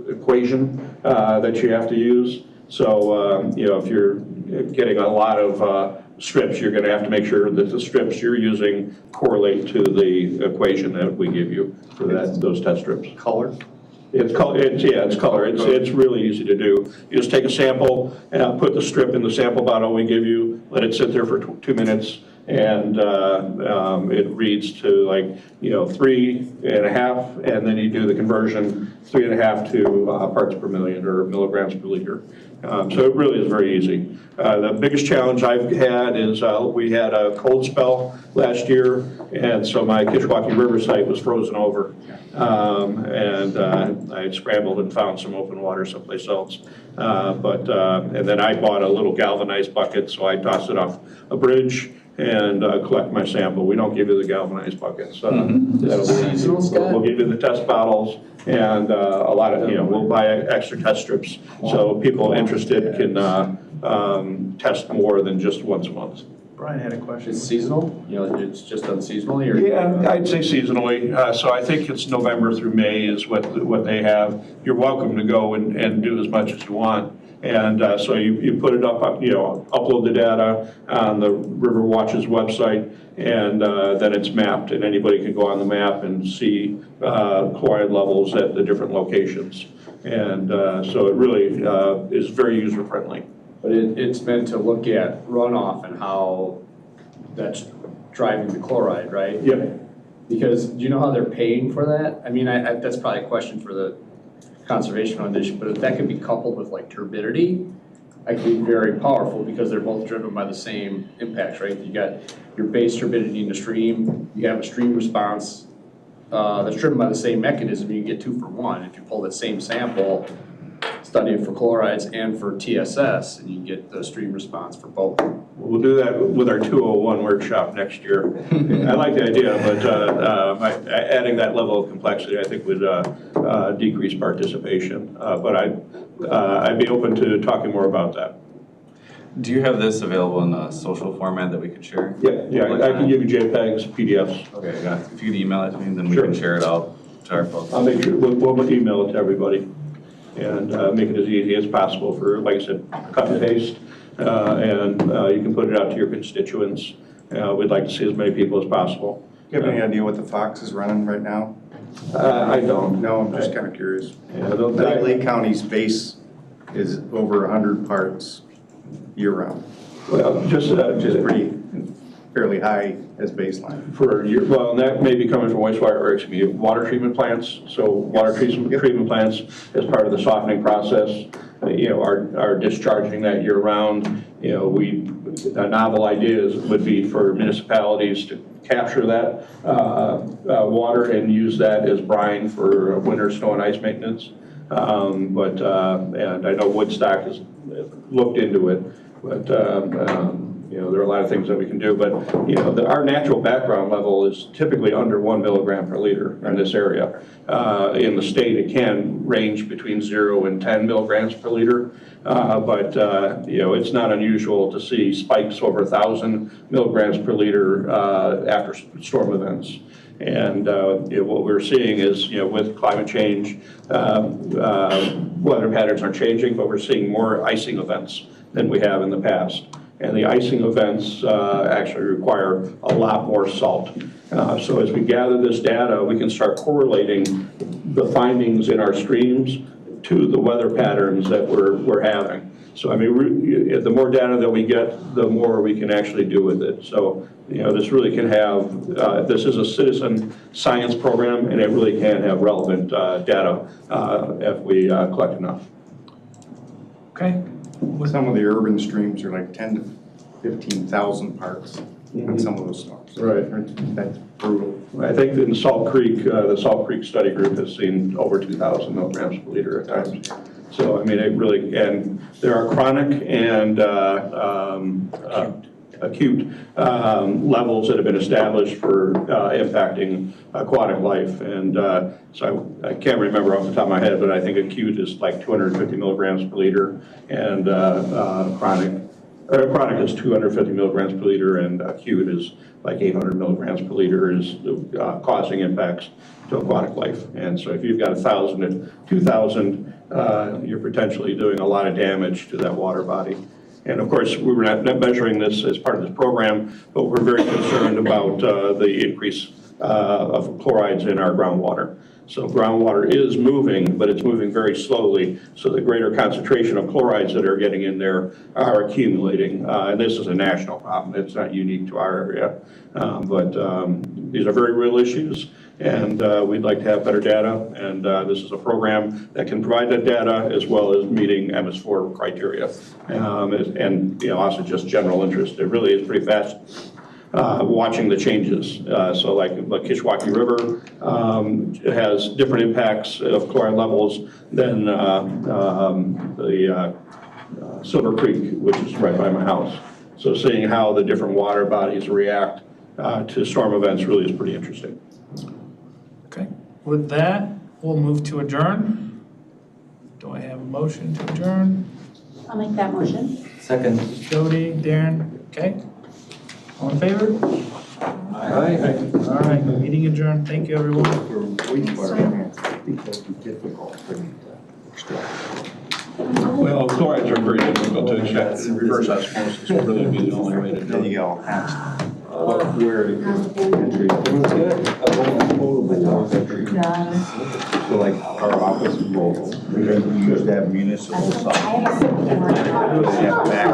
equation that you have to use. So, if you're getting a lot of strips, you're going to have to make sure that the strips you're using correlate to the equation that we give you for those test strips. Color? It's color. It's really easy to do. You just take a sample and put the strip in the sample bottle we give you, let it sit there for 2 minutes, and it reads to 3.5, and then you do the conversion 3.5 to parts per million or milligrams per liter. So it really is very easy. The biggest challenge I've had is we had a cold spell last year, and so my Kishwaukee River site was frozen over. I scrambled and found some open water someplace else. And then I bought a little galvanized bucket, so I tossed it off a bridge and collect my sample. We don't give you the galvanized buckets. We'll give you the test bottles and a lot of, we'll buy extra test strips so people interested can test more than just once a month. Brian had a question. It's seasonal? It's just done seasonally, or? Yeah, I'd say seasonally. So I think it's November through May is what they have. You're welcome to go and do as much as you want. And so you put it up, upload the data on the Riverwatch's website, and then it's mapped, and anybody can go on the map and see chloride levels at the different locations. And so it really is very user-friendly. But it's meant to look at runoff and how that's driving the chloride, right? Yeah. Because do you know how they're paying for that? I mean, that's probably a question for the Conservation Foundation, but if that could be coupled with turbidity, that could be very powerful because they're both driven by the same impacts, right? You got your base turbidity in the stream, you have a stream response that's driven by the same mechanism, you get 2 for 1. If you pull that same sample, study it for chlorides and for TSS, and you get the stream response for both. We'll do that with our 201 workshop next year. I like the idea, but adding that level of complexity, I think, would decrease participation. But I'd be open to talking more about that. Do you have this available in a social format that we could share? Yeah, I can give you JPEGs, PDFs. Okay, yeah. If you could email it to me, then we can share it out to our folks. I'll make sure, we'll email it to everybody and make it as easy as possible for, like I said, cut and paste. And you can put it out to your constituents. We'd like to see as many people as possible. Do you have any idea what the Fox is running right now? I don't. No, I'm just kind of curious. Yeah, I think Lake County's base is over 100 parts year-round. Well, just which is pretty fairly high as baseline. Well, and that may be coming from wastewater, or excuse me, water treatment plants. So water treatment plants, as part of the softening process, are discharging that year-round. A novel idea would be for municipalities to capture that water and use that as brine for winter snow and ice maintenance. And I know Woodstock has looked into it, but there are a lot of things that we can do, but our natural background level is typically under 1 milligram per liter in this area. In the state, it can range between 0 and 10 milligrams per liter, but it's not unusual to see spikes over 1,000 milligrams per liter after storm events. And what we're seeing is, with climate change, weather patterns are changing, but we're seeing more icing events than we have in the past. And the icing events actually require a lot more salt. So as we gather this data, we can start correlating the findings in our streams to the weather patterns that we're having. So I mean, the more data that we get, the more we can actually do with it. So this really can have, this is a citizen science program, and it really can have relevant data if we collect enough. Okay. Some of the urban streams are like 10 to 15,000 parts on some of those storms. Right. That's brutal. I think in Salt Creek, the Salt Creek study group has seen over 2,000 milligrams per liter at times. So, I mean, it really, and there are chronic and acute levels that have been established for impacting aquatic life. And so I can't remember off the top of my head, but I think acute is like 250 milligrams per liter, and chronic is 250 milligrams per liter, and acute is like 800 milligrams per liter is causing impacts to aquatic life. And so if you've got 1,000 to 2,000, you're potentially doing a lot of damage to that water body. And of course, we were not measuring this as part of this program, but we're very concerned about the increase of chlorides in our groundwater. So groundwater is moving, but it's moving very slowly. So the greater concentration of chlorides that are getting in there are accumulating. And this is a national problem. It's not unique to our area. But these are very real issues, and we'd like to have better data. And this is a program that can provide that data as well as meeting MS4 criteria. And also just general interest. It really is pretty fast. Watching the changes. So like Kishwaukee River has different impacts of chloride levels than the Silver Creek, which is right by my house. So seeing how the different water bodies react to storm events really is pretty interesting. Okay. With that, we'll move to adjourn. Do I have a motion to adjourn? I'll make that motion. Second. Jody, Darren, okay. All in favor? Aye. All right, meeting adjourned. Thank you, everyone. Well, chlorides are very difficult to extract. Reverse osmosis would really be the only way to do Then it. you go, so like our office will, we used to have municipal salt. They have back